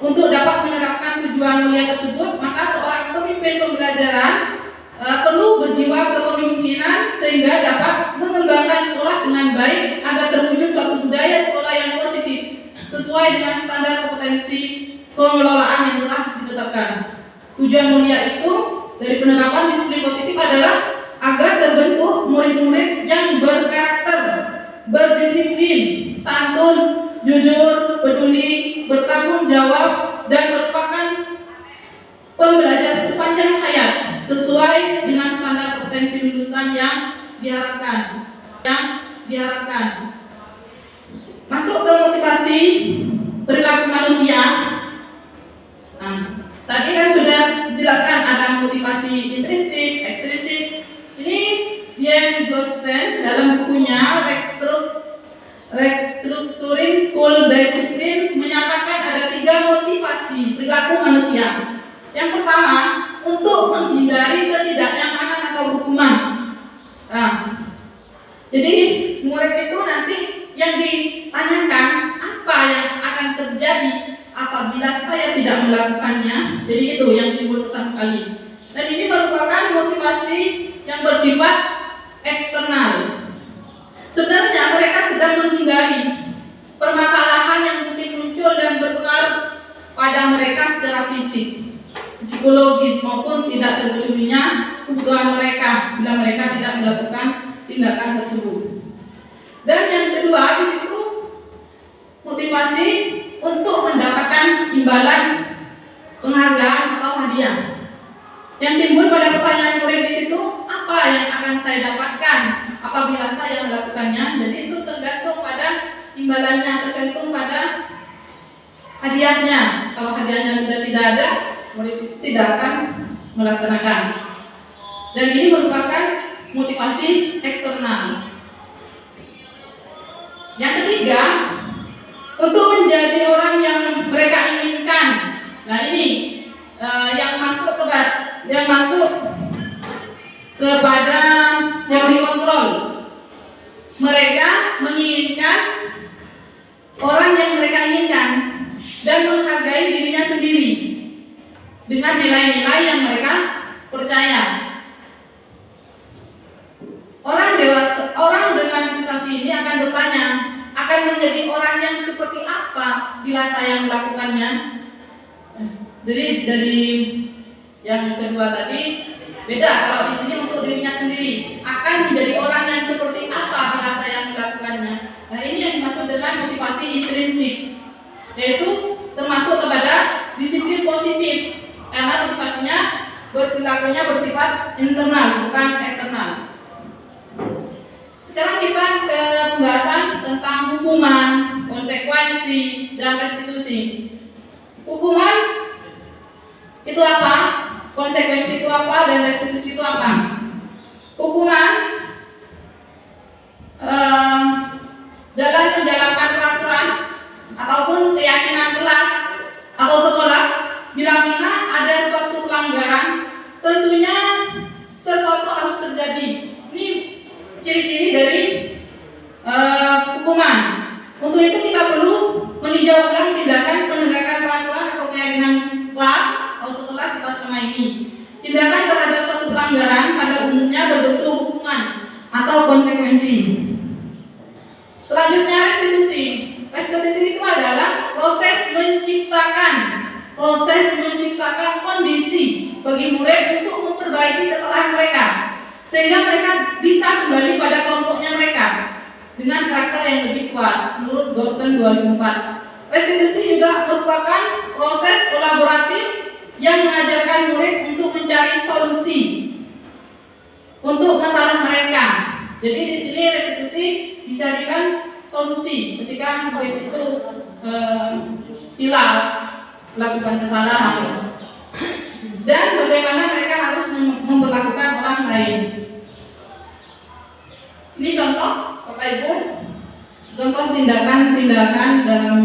Untuk dapat menerapkan tujuan mulia tersebut, maka seorang pemimpin pembelajaran perlu berjiwa kepemimpinan sehingga dapat mengembangkan sekolah dengan baik agar terwujud suatu budaya sekolah yang positif sesuai dengan standar kompetensi pengelolaan yang telah ditetapkan. Tujuan mulia itu dari penerapan disiplin positif adalah agar terbentuk murid-murid yang berkarakter, berdisiplin, santun, jujur, peduli, bertanggung jawab, dan merupakan pembelajar sepanjang hayat sesuai dengan standar kompetensi lulusan yang diharapkan. Masuk ke motivasi perilaku manusia. Tadi kan sudah dijelaskan ada motivasi intrinsik, ekstrinsik. Ini Ian Gossen dalam bukunya Restructuring School Discipline menyatakan ada 3 motivasi perilaku manusia. Yang pertama, untuk menghindari ketidaknyamanan atau hukuman. Jadi murid itu nanti yang ditanyakan apa yang akan terjadi apabila saya tidak melakukannya. Jadi itu yang timbul pertama kali. Dan ini merupakan motivasi yang bersifat eksternal. Sebenarnya mereka sedang menghindari permasalahan yang mungkin muncul dan berpengaruh pada mereka secara fisik, psikologis maupun tidak terpenuhinya kebutuhan mereka bila mereka tidak melakukan tindakan tersebut. Dan yang kedua di situ motivasi untuk mendapatkan imbalan, penghargaan atau hadiah. Yang timbul pada pertanyaan murid di situ, apa yang akan saya dapatkan apabila saya melakukannya? Jadi itu tergantung pada imbalannya, tergantung pada hadiahnya. Kalau hadiahnya sudah tidak ada, murid tidak akan melaksanakan. Dan ini merupakan motivasi eksternal. Yang ketiga, mereka menginginkan orang yang mereka inginkan dan menghargai dirinya sendiri dengan nilai-nilai yang mereka percaya. Orang dewasa, orang dengan edukasi ini akan bertanya, akan menjadi orang yang seperti apa bila saya melakukannya. Jadi dari yang kedua tadi beda, kalau di sini untuk dirinya sendiri akan menjadi orang yang seperti apa bila saya melakukannya. Nah, ini yang dimaksud dengan motivasi intrinsik, yaitu termasuk kepada disiplin positif karena motivasinya berperilakunya bersifat internal bukan eksternal. Sekarang kita ke pembahasan tentang hukuman, konsekuensi, dan restitusi. Hukuman itu apa? Konsekuensi itu apa? Dan restitusi itu apa? Hukuman dalam menjalankan peraturan ataupun keyakinan kelas atau sekolah, bila mana ada suatu pelanggaran, tentunya sesuatu harus terjadi. Ini ciri-ciri dari hukuman. Untuk itu kita perlu meninjau ulang tindakan penegakan peraturan atau keyakinan kelas atau sekolah kita selama ini. Tindakan terhadap suatu pelanggaran pada umumnya berbentuk hukuman atau konsekuensi. Selanjutnya restitusi. Restitusi itu adalah proses menciptakan kondisi bagi murid untuk memperbaiki kesalahan mereka, sehingga mereka bisa kembali pada kelompoknya mereka dengan karakter yang lebih kuat menurut Goshen 2004. Restitusi juga merupakan proses kolaboratif yang mengajarkan murid untuk mencari solusi untuk masalah mereka. Jadi di sini restitusi dicarikan solusi ketika murid itu hilang melakukan kesalahan dan bagaimana mereka harus memperlakukan orang lain. Ini contoh, Bapak Ibu, contoh tindakan-tindakan dalam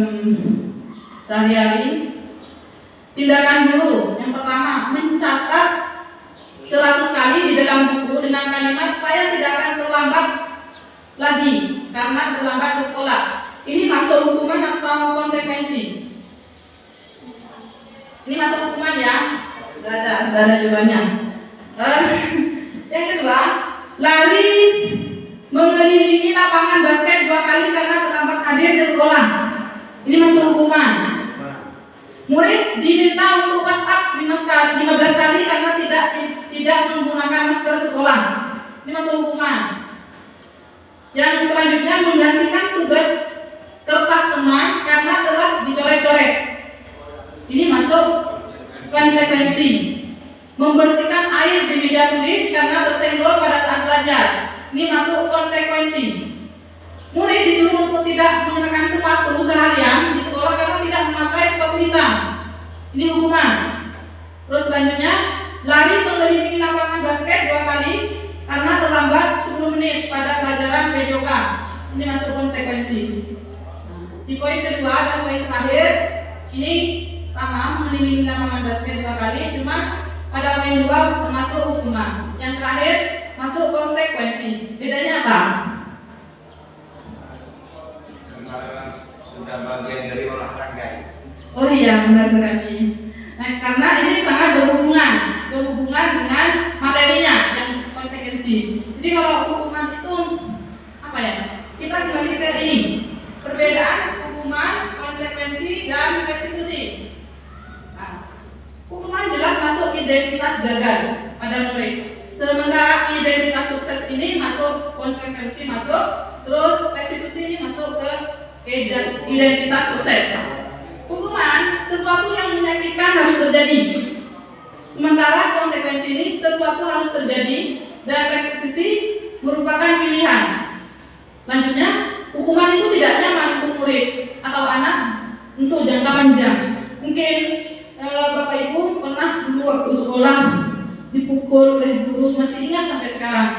sehari-hari. Tindakan guru yang pertama, mencatat 100 kali di dalam buku dengan kalimat saya tidak akan terlambat lagi karena terlambat ke sekolah. Ini masuk hukuman atau konsekuensi? Ini masuk hukuman ya? Sudah ada jawabannya. Yang kedua, lari mengelilingi lapangan basket 2 kali karena terlambat hadir ke sekolah. Ini masuk hukuman. Murid diminta untuk pass up 15 kali karena tidak menggunakan masker ke sekolah. Ini masuk hukuman. Yang selanjutnya, menggantikan tugas kertas teman karena telah dicoret-coret. Ini masuk konsekuensi. Membersihkan air di meja tulis karena tersenggol pada saat belajar. Ini masuk konsekuensi. Murid disuruh untuk tidak menggunakan sepatu seharian di sekolah karena tidak memakai sepatu hitam. Ini hukuman. Terus selanjutnya, lari mengelilingi lapangan basket 2 kali karena terlambat 10 menit pada pelajaran PJOK. Ini masuk konsekuensi. Di poin kedua dan poin terakhir, ini sama, mengelilingi lapangan basket 2 kali, cuma pada poin 2 termasuk hukuman. Yang terakhir masuk konsekuensi. Bedanya apa? Sudah bagian dari olahraga. Oh iya, benar sekali. Nah, karena ini sangat berhubungan dengan materinya yang konsekuensi. Jadi kalau hukuman itu apa ya? Kita kembali ke ini. Perbedaan hukuman, konsekuensi, dan restitusi. Nah, hukuman jelas masuk identitas gagal pada murid. Sementara identitas sukses ini masuk, konsekuensi masuk, terus restitusi ini masuk ke identitas sukses. Hukuman sesuatu yang menyakitkan harus terjadi, sementara konsekuensi ini sesuatu harus terjadi, dan restitusi merupakan pilihan. Selanjutnya, hukuman itu tidak nyaman untuk murid atau anak untuk jangka panjang. Mungkin Bapak Ibu pernah dulu waktu sekolah dipukul oleh guru, masih ingat sampai sekarang.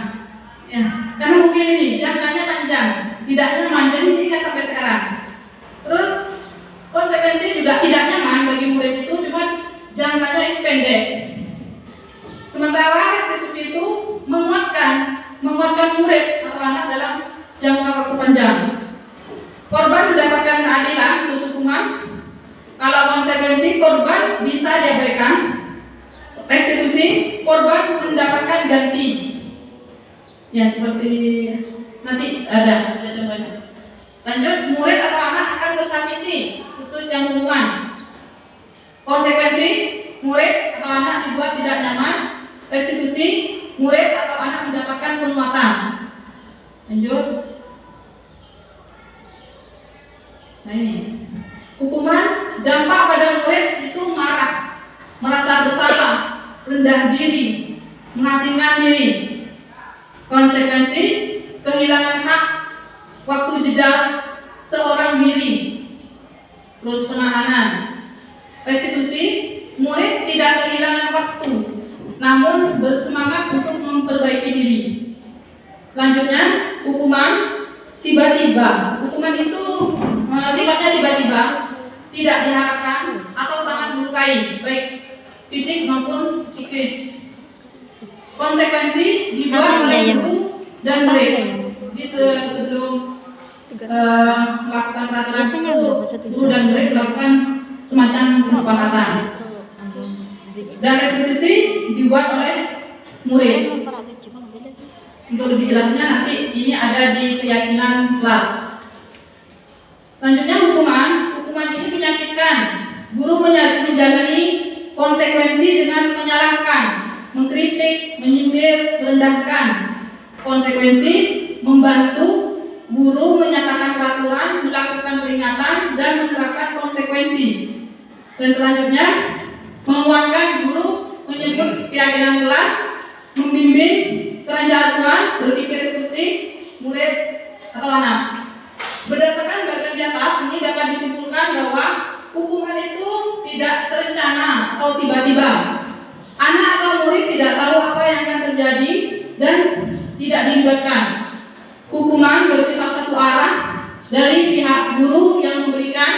Ya, karena mungkin ini jangkanya panjang, tidak nyaman, jadi ingat sampai sekarang. Terus konsekuensi juga tidak nyaman bagi murid itu, cuma jangkanya itu pendek. Sementara restitusi itu menguatkan murid atau anak dalam jangka Konsekuensi korban bisa diabaikan. Restitusi, korban mendapatkan ganti. Ya seperti nanti ada contohnya. Lanjut, murid atau anak akan tersakiti, khusus yang hubungan. Konsekuensi, murid atau anak dibuat tidak nyaman. Restitusi, murid atau anak mendapatkan penguatan. Lanjut. Nah ini. Hukuman, dampak pada murid itu marah, merasa bersalah, rendah diri, mengasingkan diri. Konsekuensi, kehilangan hak, waktu jeda seorang diri, terus penahanan. Restitusi, murid tidak kehilangan waktu, namun bersemangat untuk memperbaiki diri. Selanjutnya, hukuman tiba-tiba. Hukuman itu sifatnya tiba-tiba, tidak diharapkan atau sangat melukai, baik fisik maupun psikis. Konsekuensi dibuat oleh guru dan murid. Di sebelum melakukan peraturan itu, guru dan murid melakukan semacam kesepakatan. Dan restitusi dibuat oleh murid. Untuk lebih jelasnya nanti ini ada di keyakinan kelas. Selanjutnya hukuman. Hukuman ini menyakitkan. Guru menjalani konsekuensi dengan menyalahkan, mengkritik, menyindir, merendahkan. Konsekuensi membantu guru menyatakan peraturan, melakukan peringatan, dan menerapkan konsekuensi. Dan selanjutnya menguatkan guru, menyebut keyakinan kelas, membimbing kerajaan Tuhan, berpikir diskusi, murid atau anak. Berdasarkan bagian di atas ini dapat disimpulkan bahwa hukuman itu tidak terencana atau tiba-tiba. Anak atau murid tidak tahu apa yang akan terjadi dan tidak dilibatkan. Hukuman bersifat satu arah dari pihak guru yang memberikan,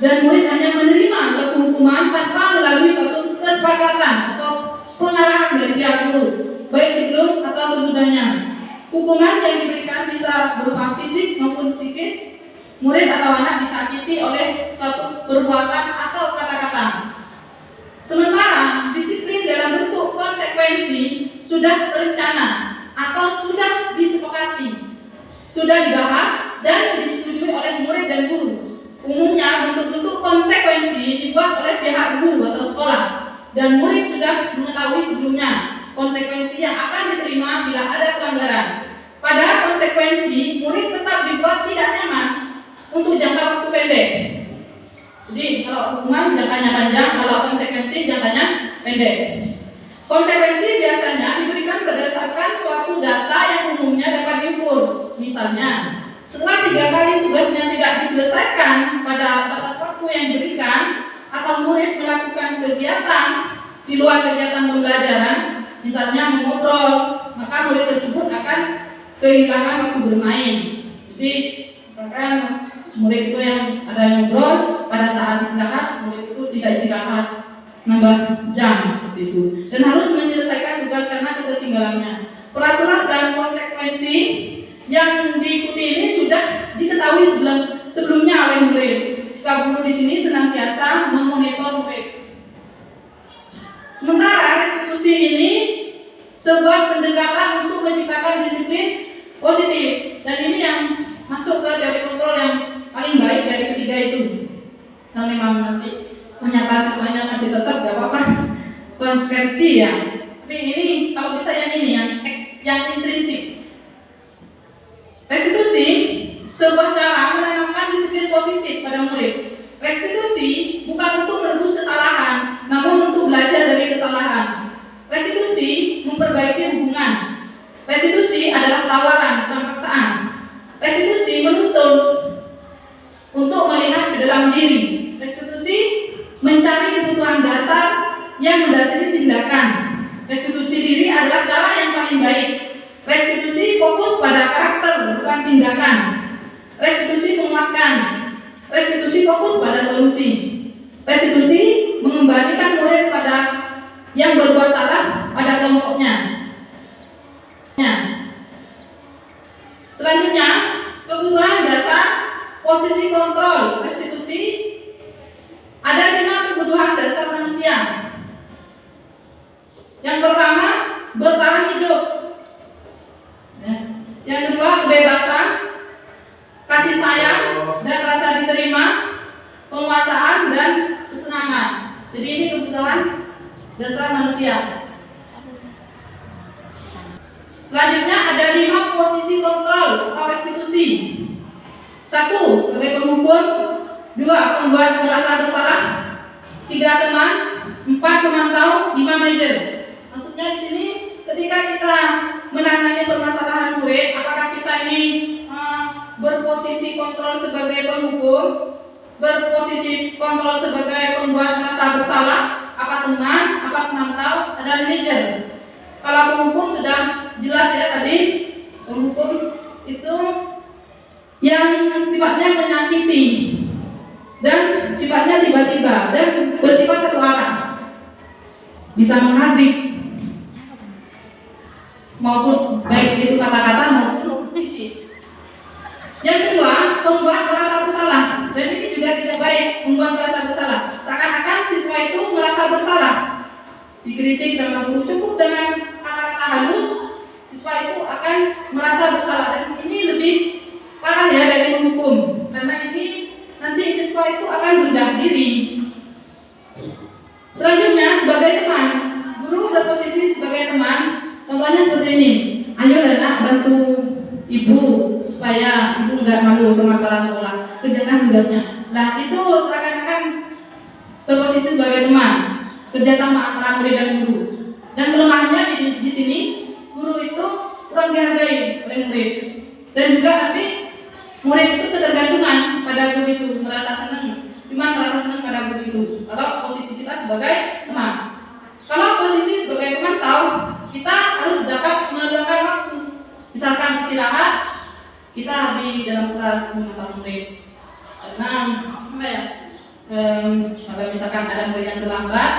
dan murid hanya menerima suatu hukuman tanpa melalui suatu kesepakatan atau pengarahan dari pihak guru, baik sebelum atau sesudahnya. Hukuman yang diberikan bisa berupa fisik maupun psikis. Murid atau anak disakiti oleh suatu perbuatan atau kata-kata. Sementara disiplin dalam bentuk konsekuensi sudah terencana atau sudah disepakati, sudah dibahas dan disetujui oleh murid dan guru. Umumnya bentuk-bentuk konsekuensi dibuat oleh pihak guru atau sekolah, dan murid sudah mengetahui sebelumnya konsekuensi yang akan diterima bila ada pelanggaran. Pada konsekuensi, murid tetap dibuat tidak nyaman untuk jangka waktu pendek. Jadi kalau hukuman jangkanya panjang, kalau konsekuensi jangkanya pendek. Konsekuensi biasanya diberikan berdasarkan suatu data yang umumnya dapat diukur. Misalnya, setelah 3 kali tugasnya tidak diselesaikan pada batas waktu yang diberikan, atau murid melakukan kegiatan di luar kegiatan pembelajaran, misalnya mengobrol, maka murid tersebut akan kehilangan waktu bermain. Jadi misalkan murid itu yang ada ngobrol pada saat istirahat, murid itu tidak istirahat, nambah jam seperti itu, dan harus menyelesaikan tugas karena ketertinggalannya. Peraturan dan konsekuensi yang diikuti ini sudah diketahui sebelumnya oleh murid. Jika guru di sini senantiasa memonitor murid. Sementara restitusi ini sebuah pendekatan untuk menciptakan disiplin positif, dan ini yang masuk ke teori kontrol yang paling baik dari ketiga itu. Nah, memang nanti menyapa siswanya masih tetap gak apa-apa konsekuensi ya. Tapi ini kalau bisa yang ini yang intrinsik. Restitusi sebuah cara menanamkan disiplin positif pada murid. Restitusi bukan untuk menebus kesalahan, namun untuk belajar dari kesalahan. Restitusi memperbaiki hubungan. Restitusi adalah tawaran, bukan paksaan. Restitusi menuntun untuk melihat ke dalam diri. Restitusi mencari kebutuhan dasar yang mendasari tindakan. Restitusi diri adalah cara yang paling baik. Restitusi fokus pada karakter, bukan tindakan. Restitusi menguatkan. Restitusi fokus pada solusi. Restitusi mengembalikan murid pada yang berbuat salah pada kelompoknya. Selanjutnya, kebutuhan dasar posisi kontrol. Restitusi ada 5 kebutuhan kebutuhan dasar manusia. Yang pertama, bertahan hidup. Ya. Yang kedua, kebebasan, kasih sayang dan rasa diterima, penguasaan dan kesenangan. Jadi ini kebutuhan dasar manusia. Selanjutnya ada 5 posisi kontrol atau restitusi. 1. Sebagai penghukum. 2. Pembuat merasa bersalah. 3. Teman. 4. Pemantau. 5. manajer. Maksudnya di sini ketika kita menangani permasalahan murid, apakah kita ini berposisi kontrol sebagai penghukum, berposisi kontrol sebagai pembuat merasa bersalah, apa teman, apa pemantau, ada manajer. Kalau penghukum sudah jelas ya tadi, penghukum itu yang sifatnya menyakiti dan sifatnya tiba-tiba dan bersifat satu arah, bisa menghardik maupun baik itu kata-kata maupun fisik. Yang kedua, pembuat merasa bersalah, dan ini juga tidak baik membuat merasa bersalah. Seakan-akan siswa itu merasa bersalah, dikritik sama guru, cukup dengan kata-kata halus, siswa itu akan merasa bersalah, dan ini lebih parah ya dari menghukum, karena ini nanti siswa itu akan rendah diri. Selanjutnya, sebagai teman, guru berposisi sebagai teman, contohnya seperti ini. Ayo nak bantu ibu supaya ibu nggak malu sama kepala sekolah, kerjakan tugasnya. Nah itu seakan-akan berposisi sebagai teman, kerjasama antara murid dan guru. Dan kelemahannya di sini, guru itu kurang dihargai oleh murid, dan juga nanti murid itu ketergantungan pada guru itu, merasa senang, cuma merasa senang pada guru itu. Kalau posisi kita sebagai teman, kalau posisi sebagai teman tahu kita harus dapat meluangkan waktu, misalkan istirahat, kita di dalam kelas memantau murid. Karena apa ya? Kalau misalkan ada murid yang terlambat,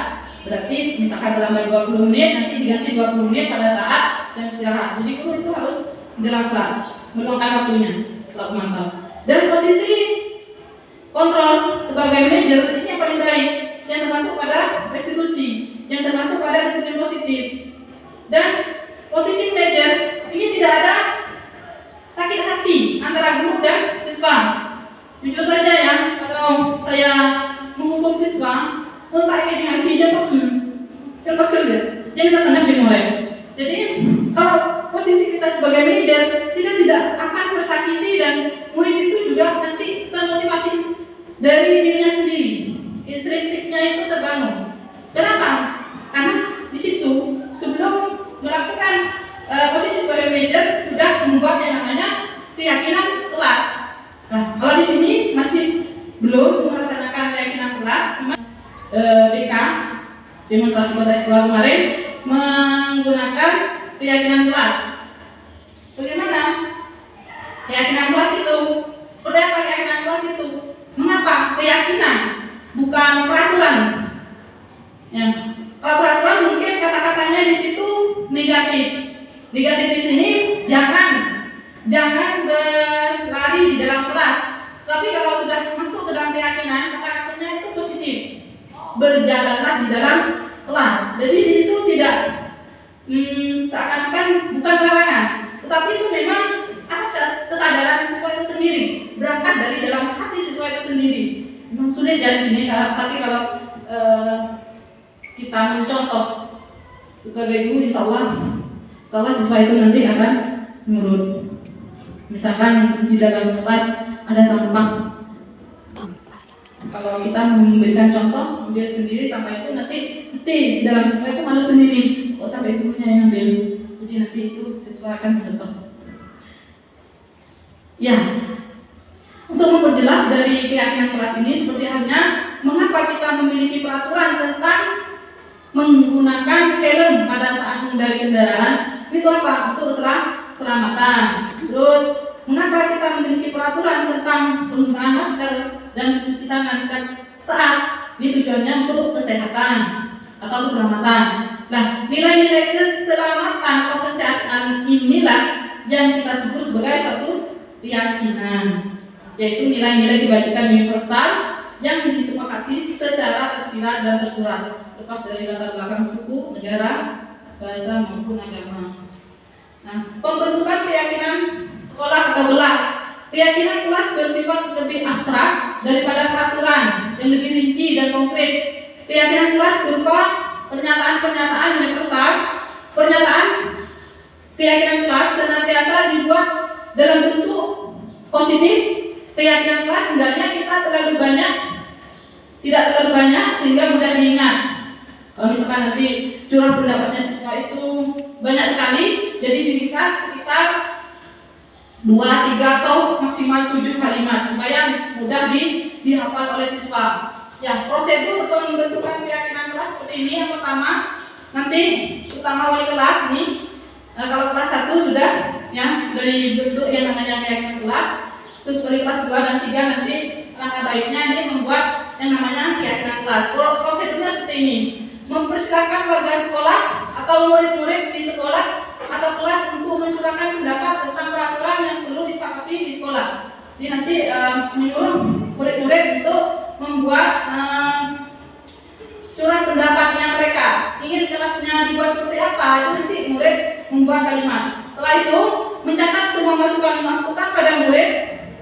berarti misalkan terlambat 20 menit, nanti diganti 20 menit pada saat jam istirahat. Jadi guru itu harus di dalam kelas meluangkan waktunya kalau memantau. Dan posisi kontrol sebagai manajer ini yang paling baik, yang termasuk pada restitusi, yang termasuk pada disiplin positif. Dan posisi manajer ini tidak ada sakit hati antara guru dan siswa. Jujur saja ya, kalau saya menghukum siswa, entah ini hati dia pakil ya, jadi katanya dimulai. Jadi kalau posisi kita sebagai manajer, kita tidak akan tersakiti dan murid itu juga nanti termotivasi dari dirinya sendiri, intrinsiknya itu terbangun. Kenapa? Karena di situ sebelum melakukan posisi sebagai manajer sudah membuat yang namanya keyakinan kelas. Nah, kalau di sini masih belum melaksanakan keyakinan kelas, DK demonstrasi kota sekolah kemarin menggunakan keyakinan kelas. Bagaimana keyakinan kelas itu? Seperti apa keyakinan kelas itu? Mengapa keyakinan bukan peraturan? Ya, kalau peraturan mungkin kata-katanya di situ negatif. Negatif di sini jangan berlari di dalam kelas. Tapi kalau sudah masuk ke dalam keyakinan, kata-katanya itu positif. Berjalanlah di dalam kelas. Jadi di situ tidak seakan-akan bukan larangan, tetapi itu memang atas kesadaran siswa itu sendiri, berangkat dari dalam hati siswa itu sendiri. Memang sulit dari sini, tapi kalau kita mencontoh sebagai guru, insya Allah siswa itu nanti akan menurut. Misalkan di dalam kelas ada sampah, kalau kita memberikan contoh, ambil sendiri sampah itu nanti mesti dalam siswa itu malu sendiri, kok sampai itu punya yang ambil. Jadi nanti itu siswa akan mencontoh. Ya, untuk memperjelas dari keyakinan kelas ini, seperti halnya mengapa kita memiliki peraturan tentang menggunakan helm pada saat mengendarai kendaraan. Itu apa? Untuk keselamatan. Terus mengapa kita memiliki peraturan tentang penggunaan masker dan mencuci tangan setiap saat? Ini tujuannya untuk kesehatan atau keselamatan. Nah, nilai-nilai keselamatan atau kesehatan inilah yang kita sebut sebagai satu keyakinan, yaitu nilai-nilai kebajikan universal yang disepakati secara tersirat dan tersurat, lepas dari latar belakang suku, negara, bahasa maupun agama. Nah, pembentukan keyakinan sekolah terbelah. Keyakinan kelas bersifat lebih abstrak daripada peraturan yang lebih rinci dan konkret. Keyakinan kelas berupa pernyataan-pernyataan universal. Pernyataan keyakinan kelas senantiasa dibuat dalam bentuk positif. Keyakinan kelas hendaknya kita tidak terlalu banyak sehingga mudah diingat. Kalau misalkan nanti curah pendapatnya siswa itu banyak sekali, jadi diringkas sekitar 2, 3 atau maksimal 7 kalimat supaya mudah dihafal oleh siswa. Ya, prosedur pembentukan keyakinan kelas seperti ini. Yang pertama, nanti utama wali kelas nih. Kalau kelas 1 sudah dibentuk yang namanya keyakinan kelas. Terus wali kelas 2 dan 3 nanti langkah baiknya ini membuat yang namanya keyakinan kelas. Prosedurnya seperti ini. Mempersilakan warga sekolah atau murid-murid di sekolah atau kelas untuk mencurahkan pendapat tentang peraturan yang perlu disepakati di sekolah. Jadi nanti menyuruh murid-murid untuk membuat curah pendapatnya mereka. Ingin kelasnya dibuat seperti apa, itu nanti murid membuat kalimat. Setelah itu mencatat semua masukan pada murid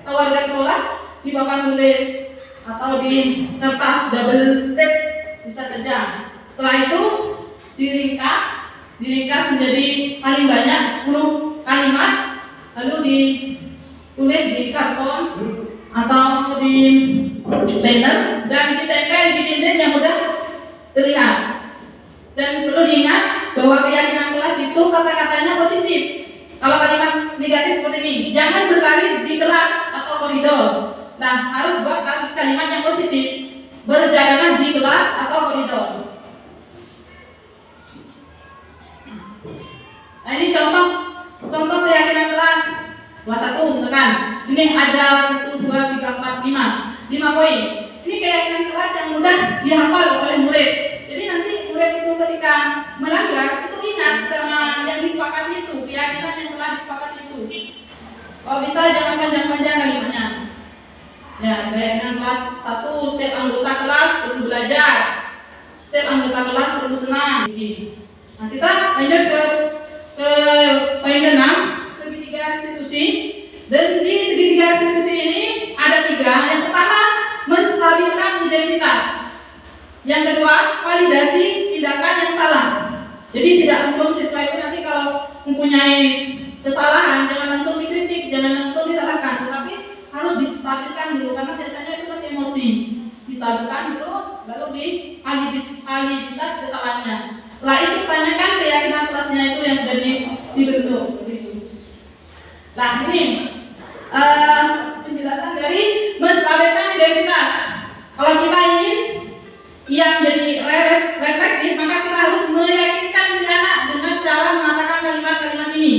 atau warga sekolah di papan tulis atau di kertas double tape bisa saja. Setelah itu diringkas menjadi paling banyak 10 kalimat, lalu ditulis di karton atau di banner dan ditempel di dinding yang mudah terlihat. Dan perlu diingat bahwa keyakinan kelas itu kata-katanya positif. Kalau kalimat negatif seperti ini, jangan berlari di kelas atau koridor. Nah, harus buat kalimat yang positif. Berjalanlah di kelas atau koridor. Nah, ini contoh keyakinan kelas kelas 1 misalkan. Ini ada 1, 2, 3, 4, 5 poin. Ini keyakinan kelas yang mudah dihafal oleh murid. Jadi nanti murid itu ketika melanggar itu ingat sama yang disepakati itu, keyakinan yang telah disepakati itu. Kalau bisa jangan panjang-panjang kalimatnya. Ya, keyakinan kelas 1, setiap anggota kelas perlu belajar. Setiap anggota kelas perlu senang. Nah, kita lanjut ke poin 6, segitiga restitusi. Dan di segitiga restitusi ini ada 3. Yang pertama, menstabilkan identitas. Yang kedua, validasi tindakan yang salah. Jadi tidak langsung siswa itu nanti kalau mempunyai kesalahan jangan langsung dikritik, jangan langsung disalahkan, tetapi harus distabilkan dulu karena biasanya itu masih emosi. Distabilkan dulu, baru validitas kesalahannya. Setelah itu tanyakan keyakinan kelasnya itu yang sudah dibentuk seperti itu. Nah, ini penjelasan dari menstabilkan identitas. Kalau kita ingin yang jadi reflektif, maka kita harus meyakinkan si anak dengan cara mengatakan kalimat-kalimat ini.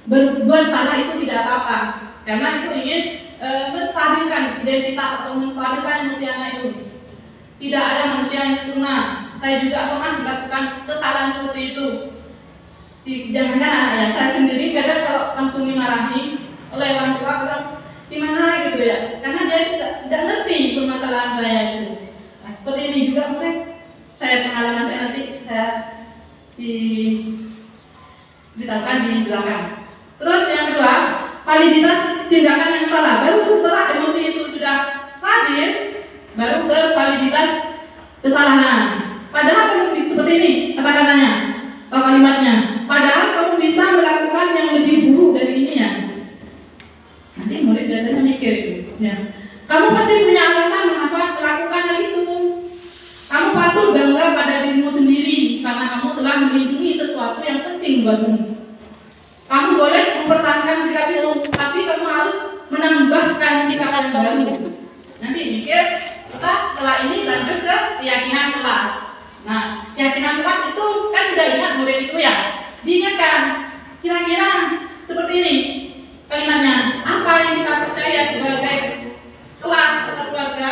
Berbuat salah itu tidak apa-apa, karena itu ingin menstabilkan identitas atau menstabilkan emosi anak itu. Tidak ada manusia yang sempurna. Saya juga pernah melakukan kesalahan seperti itu. Jangankan anak ya, saya sendiri kadang kalau langsung dimarahi oleh orang tua, gimana gitu ya, karena dia tidak ngerti permasalahan saya itu. Nah, seperti ini juga mungkin pengalaman saya nanti saya ditaruhkan di belakang. Terus yang kedua, validitas tindakan yang salah. Baru setelah emosi itu sudah stabil, baru ke validitas kesalahan. Padahal kamu seperti ini kata-katanya atau kalimatnya. Padahal kamu bisa melakukan yang lebih buruk dari ini ya. Nanti murid biasanya mikir itu. Ya. Kamu pasti punya alasan mengapa melakukan hal itu. Kamu patut bangga pada dirimu sendiri karena kamu telah melindungi sesuatu yang penting buatmu. Kamu boleh mempertahankan sikap itu, tapi kamu harus menambahkan sikap yang baru. Nanti mikir, setelah ini lanjut ke keyakinan kelas. Nah, keyakinan kelas itu kan sudah ingat murid itu ya. Diingatkan, kira-kira seperti ini kalimatnya. Apa yang kita percaya sebagai kelas atau keluarga?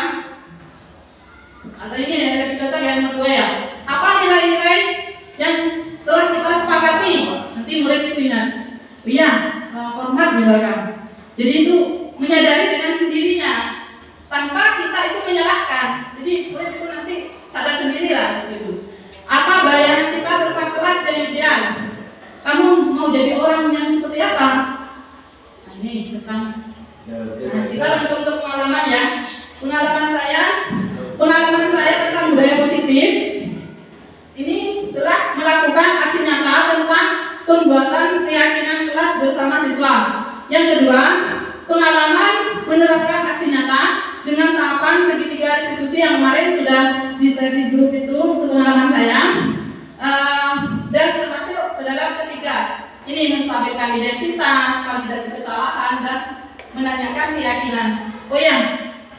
Atau ini yang lebih cocok yang kedua ya. Apa nilai-nilai yang telah kita sepakati? Nanti murid itu ingat. Iya, hormat misalkan. Jadi itu menyadari dengan sendirinya tanpa kita itu menyalahkan. Jadi murid itu Nah, kita langsung ke pengalaman ya. Pengalaman saya tentang budaya positif. Ini telah melakukan aksi nyata tentang pembuatan keyakinan kelas bersama siswa. Yang kedua, pengalaman menerapkan aksi nyata dengan tahapan segitiga restitusi yang kemarin sudah di-share di grup itu untuk pengalaman saya. Dan termasuk ke dalam ketiga, ini menstabilkan identitas, validasi kesalahan, dan menanyakan keyakinan. Oh ya,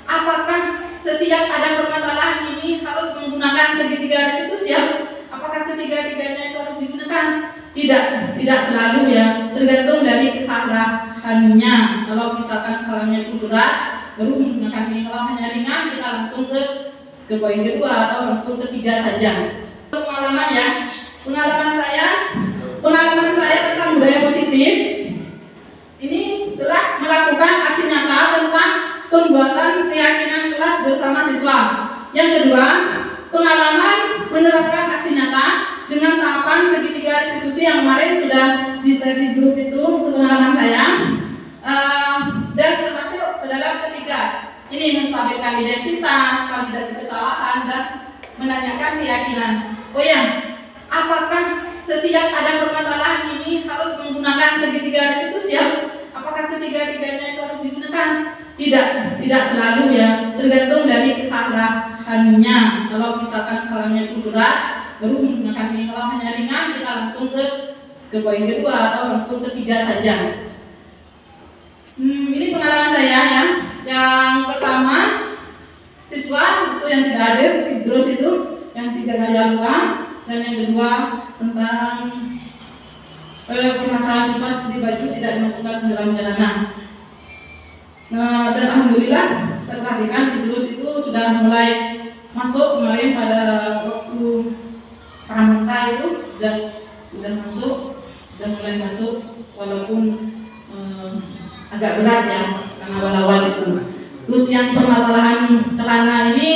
apakah setiap ada permasalahan ini harus menggunakan segitiga restitusi? Apakah ketiga-tiganya itu harus digunakan? Tidak selalu ya, tergantung dari kesalahannya. Kalau misalkan kesalahannya itu berat, baru menggunakan ini. Kalau hanya ringan, kita langsung ke poin kedua atau langsung ketiga saja. Pengalaman ya, pengalaman saya tentang budaya positif. Ini telah melakukan aksi nyata tentang pembuatan keyakinan kelas bersama siswa. Yang kedua, pengalaman menerapkan aksi nyata dengan tahapan segitiga restitusi yang kemarin sudah di-share di grup itu untuk pengalaman saya. Dan termasuk ke dalam ketiga, ini menstabilkan identitas, validasi kesalahan, dan menanyakan keyakinan. Oh ya, apakah setiap ada permasalahan ini harus menggunakan segitiga restitusi? Apakah ketiga-tiganya itu harus digunakan? Tidak selalu ya, tergantung dari kesalahannya. Kalau misalkan kesalahannya itu berat, baru menggunakan ini. Kalau hanya ringan, kita langsung ke poin kedua atau langsung ketiga saja. Ini pengalaman saya ya. Yang pertama, siswa itu yang tidak hadir, terus itu yang 3 kali lupa, dan yang kedua tentang permasalahan siswa seperti baju tidak dimasukkan ke dalam jalanan. Dan alhamdulillah saya perhatikan di Tulus itu sudah mulai masuk kemarin pada waktu pramuka itu sudah mulai masuk walaupun agak berat ya karena awal-awal itu. Terus yang permasalahan celana ini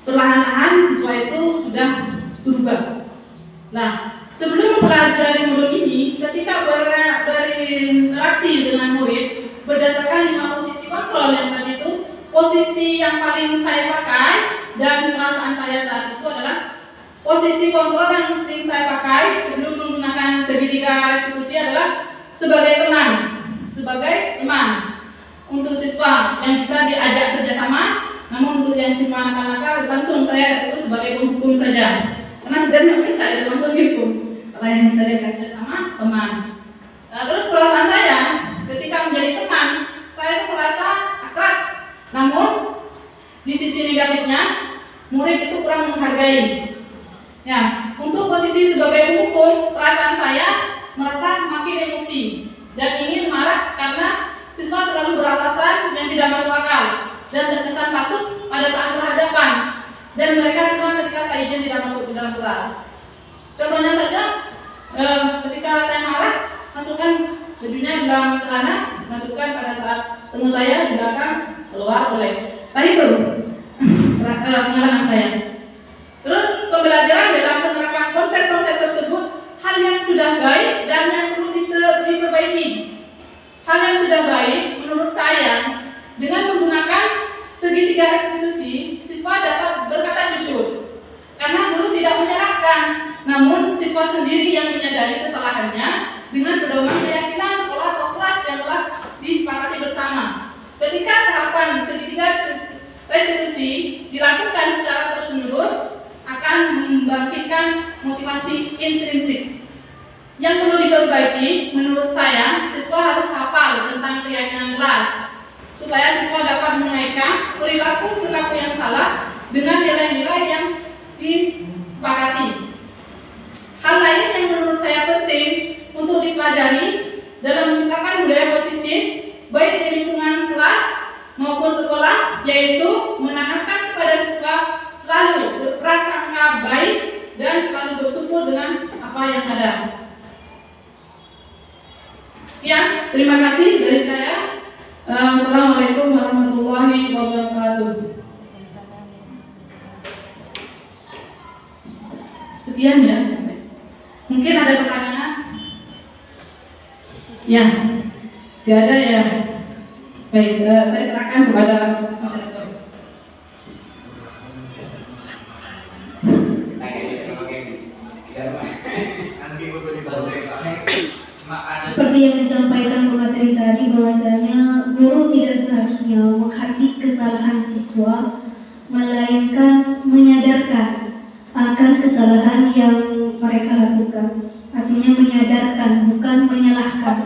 perlahan-lahan siswa itu sudah berubah. Nah, sebelum mempelajari modul ini, ketika berinteraksi dengan murid berdasarkan 5 posisi kontrol yang tadi itu, posisi yang paling saya pakai dan perasaan saya saat itu adalah posisi kontrol yang sering saya pakai sebelum menggunakan segitiga restitusi adalah sebagai teman untuk siswa yang bisa diajak kerjasama. Namun untuk yang siswa nakal-nakal langsung saya itu sebagai penghukum saja, karena sudah tidak bisa itu langsung dihukum. Kalau yang bisa diajak kerjasama teman. Terus perasaan saya ketika menjadi teman, saya itu merasa akrab. Namun di sisi negatifnya, murid itu kurang menghargai. Ya, untuk posisi sebagai penghukum, perasaan saya merasa makin emosi dan ingin marah karena siswa selalu beralasan yang tidak masuk akal dan terkesan takut pada saat berhadapan, dan mereka semua ketika saya izin tidak masuk ke dalam kelas. Contohnya saja, ketika saya marah, masukkan bajunya di dalam celana, masukkan pada saat temu saya di belakang, keluar boleh. Tadi itu pengalaman saya. Terus pembelajaran dalam penerapan konsep-konsep tersebut, hal yang sudah baik dan yang perlu diperbaiki. Hal yang sudah baik menurut saya, dengan menggunakan segitiga restitusi, siswa dapat berkata jujur karena guru tidak menyalahkan, namun siswa sendiri yang menyadari kesalahannya dengan pedoman keyakinan sekolah atau kelas yang telah disepakati bersama. Ketika tahapan segitiga restitusi dilakukan secara terus-menerus, akan membangkitkan motivasi intrinsik. Yang perlu diperbaiki, menurut saya, siswa harus hafal tentang keyakinan kelas supaya siswa dapat mengaitkan perilaku yang salah dengan nilai-nilai yang disepakati. Hal lain yang menurut saya penting untuk dipelajari dalam menciptakan budaya positif baik di lingkungan kelas maupun sekolah, yaitu menanamkan kepada siswa selalu berprasangka baik dan selalu bersyukur dengan apa yang ada. Ya, terima kasih dari saya. Assalamualaikum warahmatullahi wabarakatuh. Sekian ya. Mungkin ada pertanyaan? Ya, tidak ada ya. Baik, saya serahkan kepada moderator. Seperti yang disampaikan pemateri tadi, bahwasanya guru tidak seharusnya menghardik kesalahan siswa, melainkan menyadarkan akan kesalahan yang mereka lakukan. Artinya menyadarkan, bukan menyalahkan.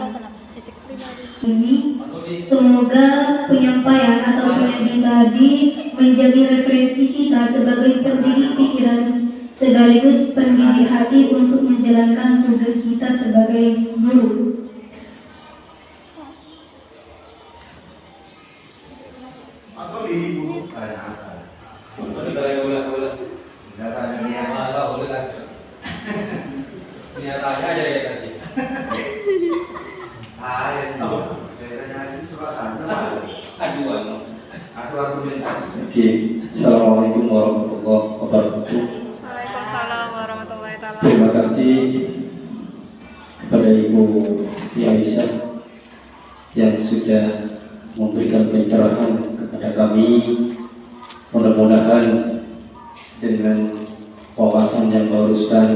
Ini semoga penyampaian atau penyajian tadi menjadi referensi kita sebagai pendidik pikiran sekaligus pendidik hati untuk menjalankan tugas kita sebagai guru. Atau di guru kayak apa? Boleh tanya ulang. Enggak tanya dia. Malah boleh tanya. Ini tanya aja ya tadi. Ya tahu. Tanya itu coba tanya. Aduan. Aku argumentasi. Oke, assalamualaikum warahmatullahi wabarakatuh. Waalaikumsalam warahmatullahi taala. Terima kasih kepada Ibu Siti Aisyah yang sudah memberikan pencerahan kepada kami. Mudah-mudahan dengan wawasan yang barusan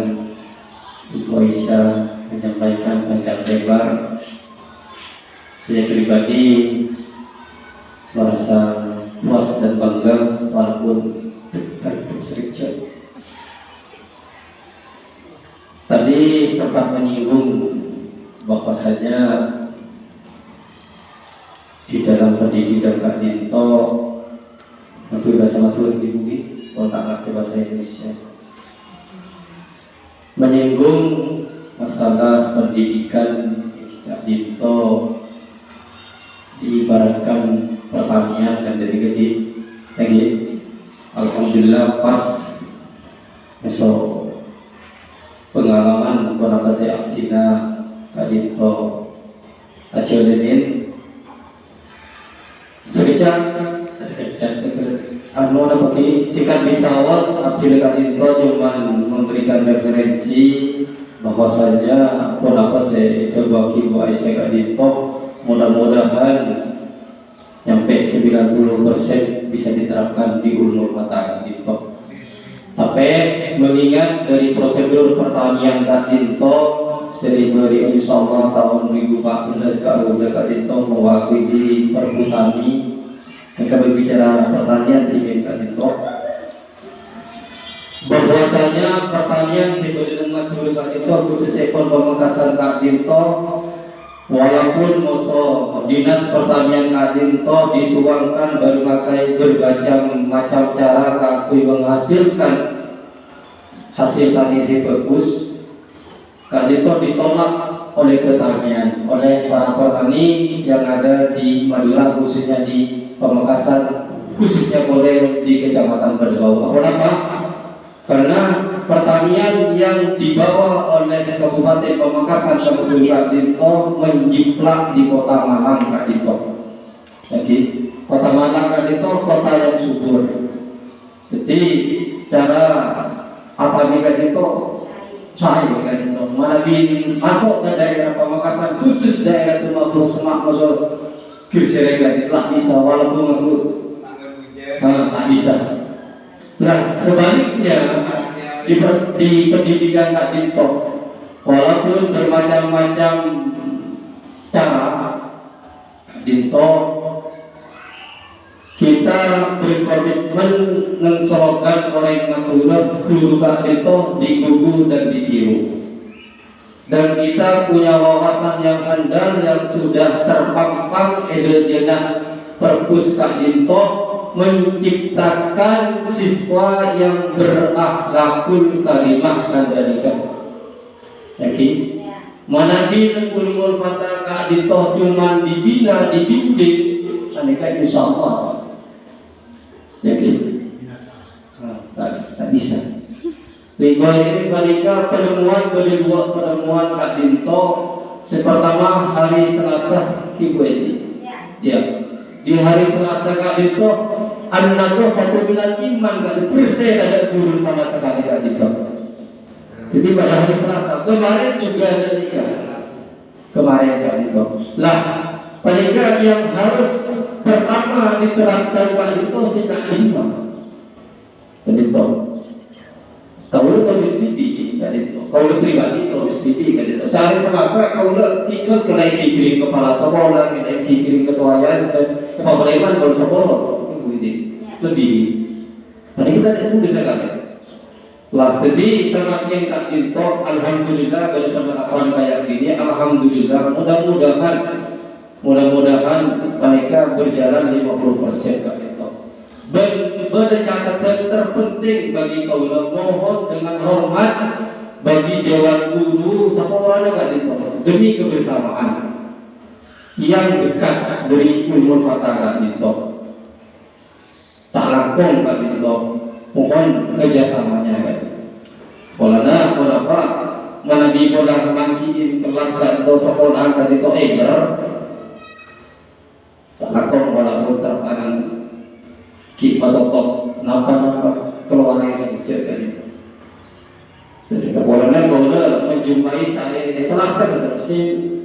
Ibu Aisyah menyampaikan panjang lebar, saya pribadi merasa puas dan bangga walaupun sedikit. Tadi sempat menyinggung bahwasanya di dalam pendidikan Kak Dinto, nanti bahasa matur dibuki, kalau tak ngerti bahasa Indonesia, menyinggung masalah pendidikan Kak Dinto diibaratkan pertanian dan dari gede lagi. Alhamdulillah pas besok pengalaman beberapa saya aktina Kak Dinto ajarin sekejap anu pakai sikat bisawas abdi Kak Dinto cuma memberikan referensi bahwasanya kenapa saya berbagi Bu Aisyah Kak Dinto, mudah-mudahan sampai 90% bisa diterapkan di umur mata Kak Dinto. Tapi mengingat dari prosedur pertanian Kak Dinto, dari insyaallah tahun 2014 Kak Dinto mewakili Perhutani mereka berbicara pertanian di Kak Dinto, bahwasanya pertanian sebelum matur Kak Dinto khususnya Pemekasan Kak Dinto, walaupun dinas pertanian Kak Dinto dituangkan berbagai macam cara Kak menghasilkan hasil tani yang bagus, Kak Dinto ditolak oleh pertanian, oleh para petani yang ada di Madura, khususnya di Pemekasan, khususnya oleh di Kecamatan Berdebau. Kenapa? Karena pertanian yang dibawa oleh Kabupaten Pemekasan Kabupaten Kak Dinto menjiplak di Kota Malang Kak Dinto. Jadi Kota Malang Kak Dinto kota yang subur. Jadi cara apa Kak Dinto saya Kak Dinto mana masuk ke daerah Pemekasan, khusus daerah Tumapur Semak masuk Kirsere Kak Dinto tak bisa, walaupun aku tak bisa. Nah sebaliknya di pendidikan Kak Dinto, walaupun bermacam-macam cara Kak Dinto, kita berkomitmen mensolokan oleh Madura guru Kak Dinto digugu dan ditiru, dan kita punya wawasan yang handal yang sudah terpampang edeljenak perpus Kak Dinto menciptakan siswa yang berakhlakul karimah dan dzalika. Jadi mana di ulumul fata Kak Dinto cuma dibina, dibimbing, aneka insyaallah. Jadi tak bisa. Ribuan ini balika pertemuan kedua pertemuan Kak Dinto pertama hari Selasa Ibu ini. Ya. Di hari Selasa Kak Dinto an-nadoh fatubilan iman Kak Dinto persen ada turun sama sekali Kak Dinto. Jadi pada hari Selasa kemarin juga ada tiga kemarin Kak Dinto. Lah paling yang harus diterapkan Pak Dito tidak lima. Dito. Kau tulis TV, kan itu. Kau pribadi tulis TV, kan itu. Sehari Selasa kau tinggal kena kirim kepala sekolah, kena kirim ketua yayasan, kepala kalau sekolah, itu di. Tapi kita itu bisa kan? Lah, jadi semakin tak Dito, alhamdulillah kalau penerapan kayak gini, alhamdulillah, mudah-mudahan mereka berjalan 50% kan itu. Catatan terpenting bagi kaula mohon dengan hormat bagi dewan guru sekolah dekat itu demi kebersamaan yang dekat dari umur kata itu tak langkung Kak Dito, mohon kerjasamanya kan. Polana kenapa menabi bola mangkiin kelas atau sekolah Kak Dito tak langkung walaupun terpanang kita totok napa keluar yang sekecil kan itu. Jadi kemudian kalau menjumpai saya Selasa terus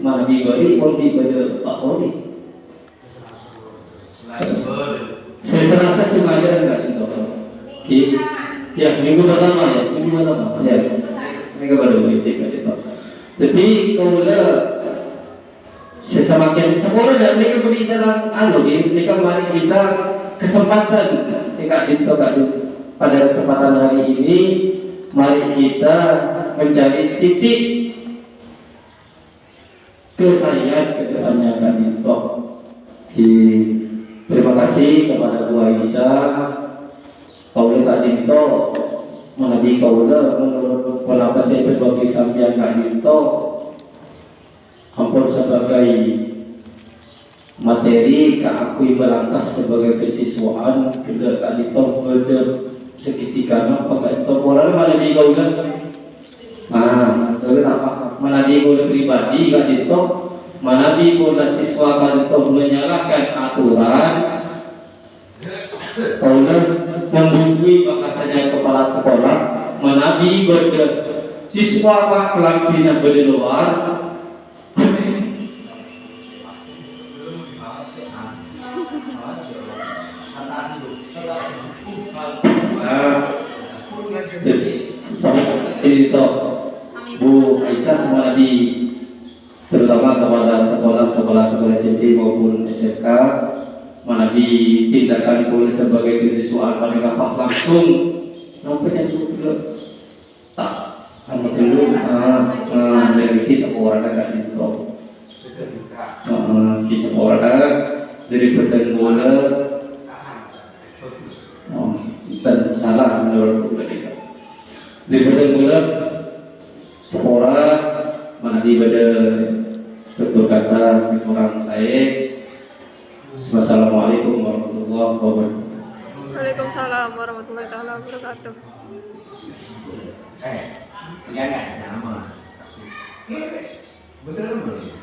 mana diberi pun diberi Pak Ori. Saya Selasa cuma ada enggak itu. Ya minggu pertama ya. Mereka baru itu. Jadi kemudian sesamakan sekolah dan mereka beri jalan mereka mari kita kesempatan pada kesempatan hari ini mari kita mencari titik kesayaan kedepannya Kak Dito. Terima kasih kepada Bu Aisyah, Paula Kak Dito, menabi Paula menurut kenapa saya berbagi sambian Kak Dito, ampun sebagai materi keakui berangkas sebagai kesiswaan kedua Kak Dito pada seketika pakai itu pola mana di gaulan saya apa mana di gaulan pribadi Kak Dito mana di gaulan siswa Kak Dito menyalahkan aturan gaulan membunuhi bahasanya kepala sekolah mana di gaulan siswa Pak kelampinan di luar itu Bu Aisyah Muhammadi terutama kepada sekolah SMP maupun SMK menabi tindakan boleh sebagai kesiswaan pada Pak langsung nampaknya sudah tak sama dulu memiliki seorang Kak Dito kisah orang dari pertenggolan dan salah menurut mereka. Daripada mula seorang mana di pada betul kata orang saya. Wassalamualaikum warahmatullahi wabarakatuh. Waalaikumsalam warahmatullahi wabarakatuh. Ya enggak nama. Betul belum?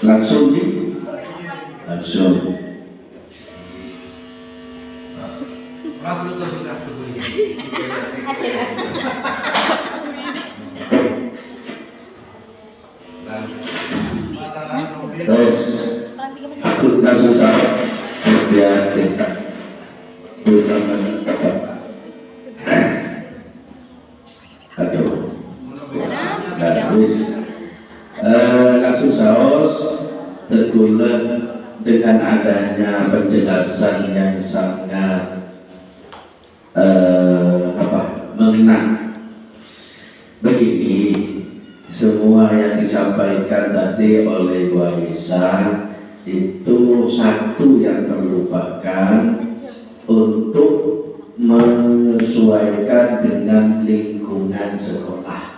Langsung. Terus aku langsung jawab biar kita bersama langsung saus tergulat dengan adanya penjelasan yang sangat mengena. Begini, semua yang disampaikan tadi oleh Bu Aisyah itu satu yang terlupakan untuk menyesuaikan dengan lingkungan sekolah.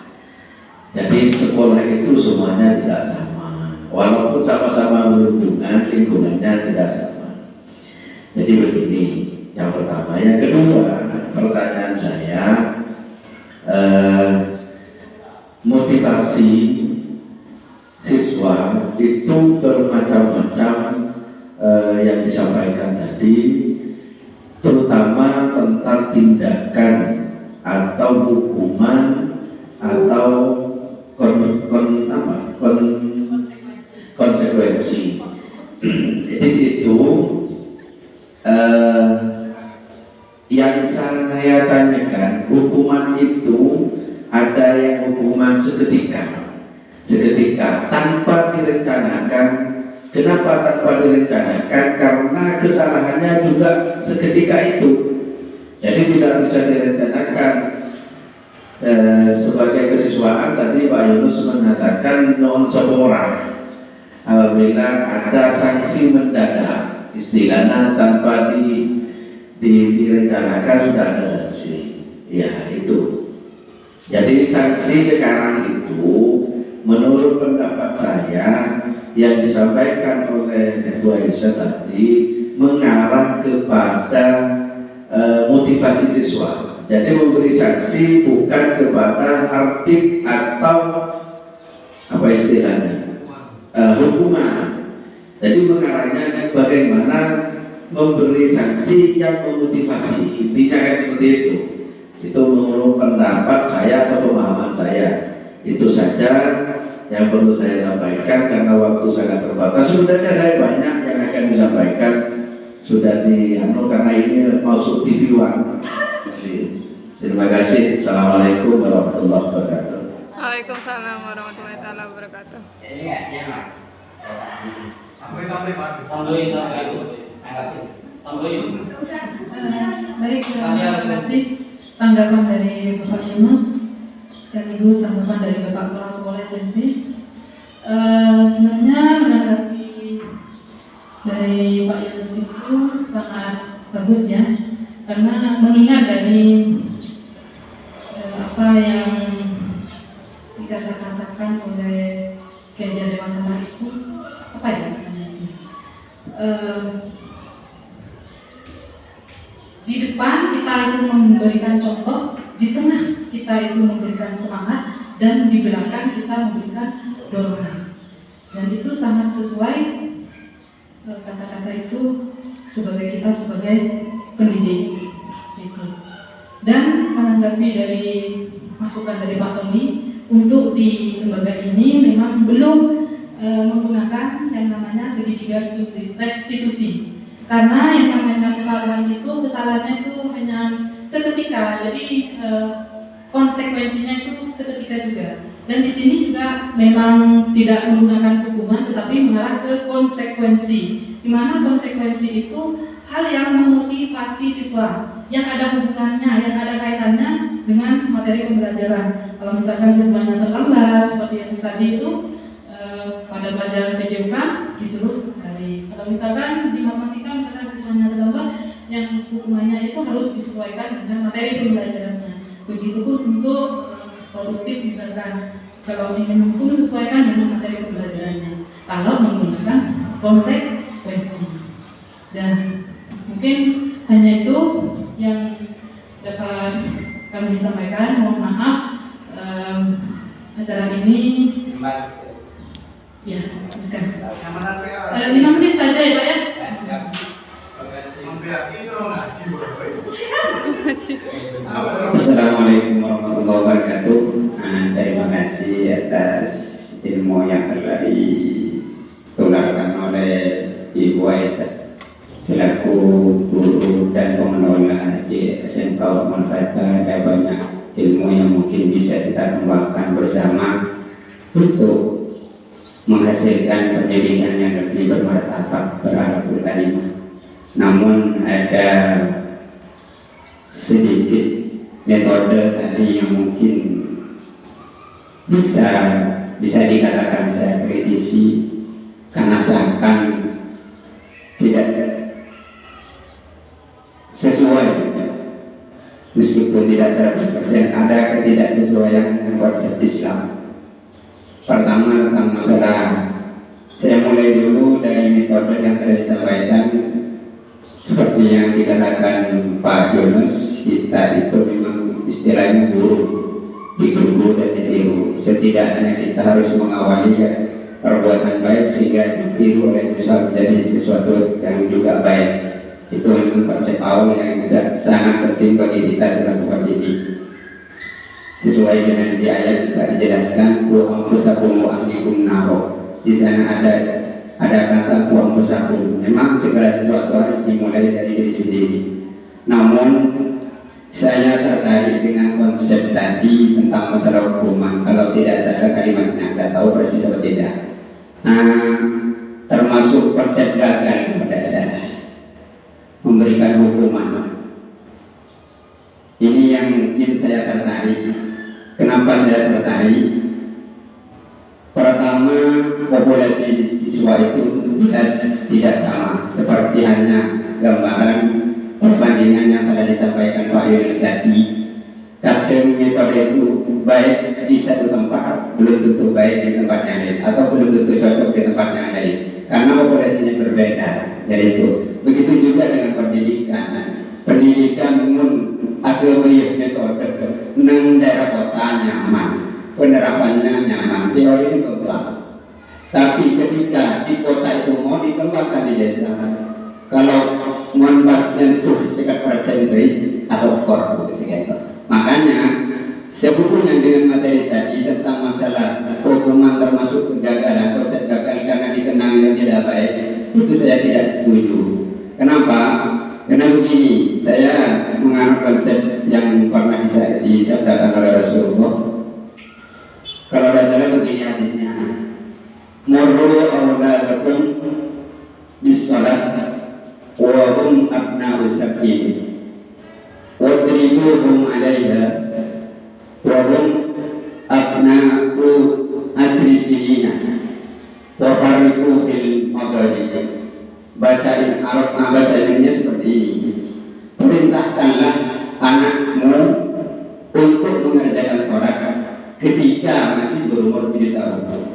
Jadi sekolah itu semuanya tidak sama, walaupun sama-sama berhubungan, lingkungannya tidak sama. Jadi begini, yang pertama. Yang kedua, pertanyaan saya, motivasi siswa itu bermacam-macam yang disampaikan tadi, terutama tentang tindakan atau hukuman atau konsekuensi. Di situ yang saya tanyakan, hukuman itu ada yang hukuman seketika tanpa direncanakan. Kenapa tanpa direncanakan? Karena kesalahannya juga seketika itu, jadi tidak bisa direncanakan. Sebagai kesiswaan tadi Pak Yunus mengatakan non seorang apabila ada sanksi mendadak, istilahnya tanpa direncanakan sudah ada sanksi, ya itu. Jadi sanksi sekarang itu menurut pendapat saya yang disampaikan oleh Ketua Irsa tadi mengarah kepada motivasi siswa. Jadi memberi sanksi bukan kepada arti atau apa istilahnya hukuman. Jadi mengarahnya bagaimana memberi sanksi yang memotivasi. Intinya kan seperti itu. Itu menurut pendapat saya atau pemahaman saya. Itu saja yang perlu saya sampaikan karena waktu sangat terbatas. Sebenarnya saya banyak yang akan disampaikan, sudah karena ini masuk TV One. Terima kasih. Assalamualaikum warahmatullahi wabarakatuh. Waalaikumsalam warahmatullahi wabarakatuh. Baik, terima kasih tanggapan dari Bapak Yunus sekaligus tanggapan dari Bapak Kepala Sekolah SMP. Sebenarnya menanggapi dari Pak Yunus itu sangat bagus ya, karena mengingat dari apa yang dikatakan oleh Kiai Dewan Tengah itu, apa ya namanya itu? Di depan kita itu memberikan contoh, di tengah kita itu memberikan semangat, dan di belakang kita memberikan dorongan. Dan itu sangat sesuai kata-kata itu kita sebagai pendidik gitu. Dan menanggapi dari masukan dari Pak Tony, untuk di lembaga ini memang belum menggunakan yang namanya segitiga restitusi. Karena yang namanya kesalahannya itu hanya seketika, jadi konsekuensinya itu seketika juga. Dan di sini juga memang tidak menggunakan hukuman, tetapi mengarah ke konsekuensi. Di mana konsekuensi itu hal yang memotivasi siswa, yang ada hubungannya, yang ada kaitannya dengan materi pembelajaran. Kalau misalkan siswanya terlambat, seperti yang tadi itu pada pelajaran PJUK disuruh dari. Kalau misalkan di matematika misalkan siswanya terlambat, yang hukumannya itu harus disesuaikan dengan materi pembelajarannya. Begitupun untuk produktif misalkan, kalau ingin menghukum sesuaikan dengan materi pembelajarannya. Kalau menggunakan konsekuensi. Dan mungkin hanya itu yang dapat kami sampaikan. Mohon maaf acara ini ya, bukan 5 menit saja ya Pak ya. Assalamualaikum warahmatullahi wabarakatuh. Terima kasih atas ilmu yang telah ditularkan oleh Ibu Aisyah selaku guru dan pengelola di SMK Ummul Fathah. Ada banyak ilmu yang mungkin bisa kita kembangkan bersama untuk menghasilkan pendidikan yang lebih bermartabat, berakhlakul karimah. Namun ada sedikit metode tadi yang mungkin bisa dikatakan saya kritisi, karena seakan tidak sesuai, meskipun tidak 100% ada ketidaksesuaian dengan konsep Islam. Pertama tentang masalah, saya mulai dulu dari metode yang tadi disampaikan. Seperti yang dikatakan Pak Yunus, kita itu memang istilahnya guru, diguru dan ditiru. Setidaknya kita harus mengawali perbuatan baik sehingga ditiru oleh siswa menjadi sesuatu yang juga baik. Itu memang konsep awal yang juga sangat penting bagi kita selaku pendidik. sesuai dengan di ayat juga dijelaskan wa anfusakum wa ahlikum naro. Di sana ada kata wa anfusakum. Memang segala sesuatu harus dimulai dari diri sendiri. Namun saya tertarik dengan konsep tadi tentang masalah hukuman. Kalau tidak salah kalimatnya, nggak tahu persis atau tidak. Termasuk konsep gagal pada saya memberikan hukuman. Ini yang mungkin saya tertarik. Kenapa saya tertarik? Pertama, populasi siswa itu jelas tidak sama. Seperti hanya gambaran perbandingan yang telah disampaikan Pak Yunus tadi. Kadang metode itu baik di satu tempat, belum tentu baik di tempat yang lain, atau belum tentu cocok di tempat yang lain, karena populasinya berbeda. Jadi itu. Begitu juga dengan pendidikan. Pendidikan pun ada metode nang daerah kota nyaman, penerapannya nyaman, teori itu kuat. Tapi ketika di kota itu mau dikembangkan di desa, kalau menpasnya itu sekitar persen asokor segitu. Makanya sebetulnya dengan materi tadi tentang masalah hukuman termasuk kegagalan, konsep gagal karena dikenal yang tidak baik, itu saya tidak setuju. Kenapa? Karena begini, saya menganut konsep yang pernah disabdakan oleh Rasulullah. Kalau tidak salah begini hadisnya, murru awladakum bisalat wa hum abna'u sab'in wadribuhum 'alaiha wa hum abna'u asri sinina wa fariqu fil magharibi. Bahasa Arab, bahasa Indonesia seperti ini. Perintahkanlah anakmu untuk mengerjakan sholat ketika masih berumur 7 tahun.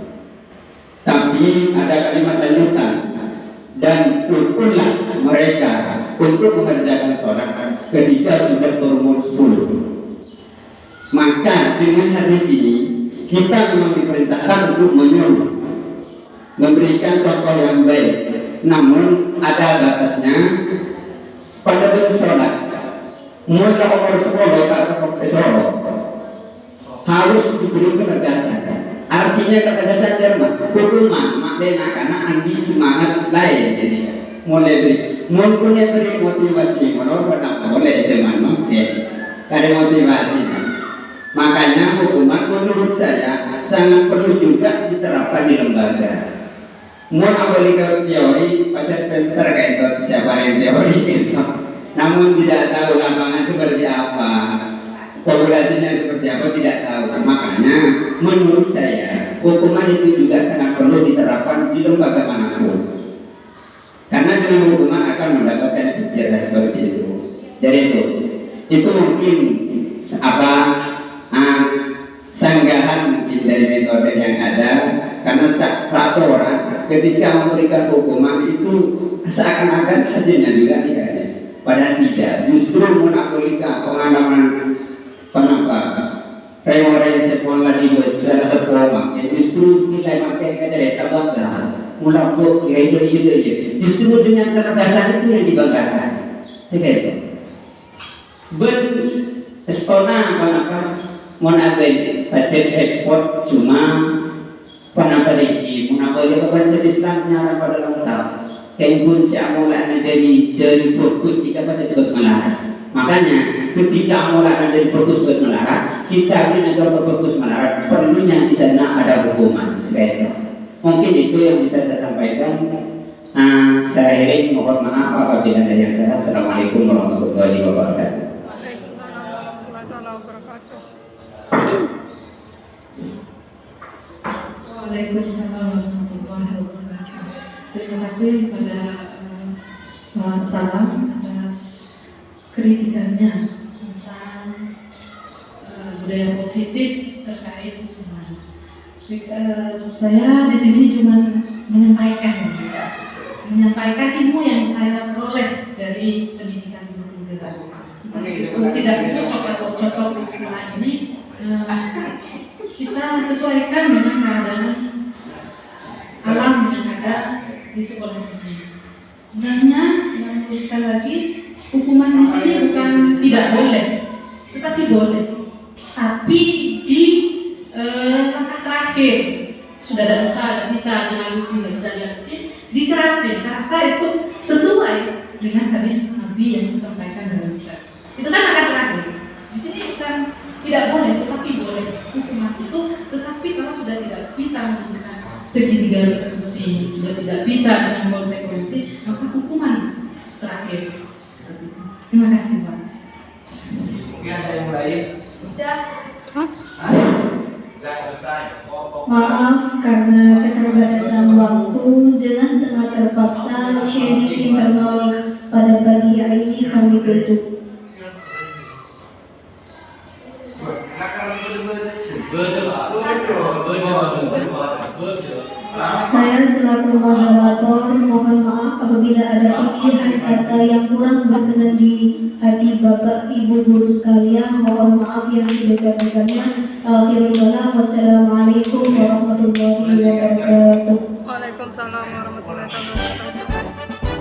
Tapi ada kalimat lanjutan, dan ukurlah mereka untuk mengerjakan sholat ketika sudah berumur 10. Maka dengan hadis ini kita memang diperintahkan untuk menyuruh, memberikan contoh yang baik. Namun ada batasnya pada sholat. Mulai umur 10 atau 10 harus diberi ketegasan. Artinya ketegasan Jerman, hukuman maknanya karena andi semangat lain. Jadi mulai beri motivasi, kenapa boleh Jerman ada motivasi. Makanya hukuman menurut saya sangat perlu juga diterapkan di lembaga. Mau aplikasi teori, pacar pinter kayak siapa yang teori itu. Namun tidak tahu lapangan seperti apa, populasinya seperti apa, tidak tahu. Makanya menurut saya hukuman itu juga sangat perlu diterapkan di lembaga manapun. Karena dengan hukuman akan mendapatkan pikiran seperti itu. Jadi itu mungkin sanggahan mungkin dari metode yang ada. Karena peraturan ketika memberikan hukuman itu seakan-akan hasilnya juga tidak ada. Padahal tidak, justru menapulika pengalaman reorganisasi sekolah di secara sekolah, justru nilai materi dari tabaklah mulaku itu justru dengan ketegasan itu yang dibanggakan. Sekian. Sekolah menagai budget effort cuma penapaliki, menapaliki konsep Islam senyara pada lengkap. Keinpun siamulan dari fokus kita pada juga melarat. Makanya ketika amulan dari fokus buat melarat, kita ini agar berfokus melarat, perlunya di sana ada hukuman. Mungkin itu yang bisa saya sampaikan. Saya ingin mohon maaf apabila ada yang salah. Assalamualaikum warahmatullahi wabarakatuh. Waalaikumsalam warahmatullahi wabarakatuh. Waalaikumsalam warahmatullahi wabarakatuh. Terima kasih kepada Pak Salam atas kritikannya tentang budaya positif terkait hukuman. Saya di sini cuma menyampaikan ilmu yang saya peroleh dari pendidikan guru gerak. Itu tidak cocok atau cocok di sekolah ini. Kita sesuaikan dengan keadaan alam yang ada di sekolah ini. Sebenarnya yang sekali lagi hukuman di sini bukan tidak boleh, tetapi boleh. Tapi di langkah terakhir sudah tidak bisa dihalusin, tidak bisa dihalusin, dikerasin. Saya rasa itu sesuai dengan hadis Nabi yang disampaikan dalam Islam. Itu kan langkah terakhir. Di sini bukan tidak boleh, tetapi boleh hukum mati itu. Tetapi kalau sudah tidak bisa menggunakan segitiga retribusi, sudah tidak bisa dengan konsekuensi, maka hukuman terakhir. Terima kasih Pak. Mungkin ada yang lain? Sudah. Hah? Sudah selesai. Maaf karena keterbatasan waktu, dengan sangat terpaksa sharing internal pada pagi hari ini kami tutup. Saya selaku moderator mohon maaf apabila ada pikiran kata yang kurang berkenan di hati Bapak Ibu guru sekalian. Mohon maaf yang sebesar-besarnya. Akhirul kalam, wassalamualaikum warahmatullahi wabarakatuh. Waalaikumsalam warahmatullahi wabarakatuh.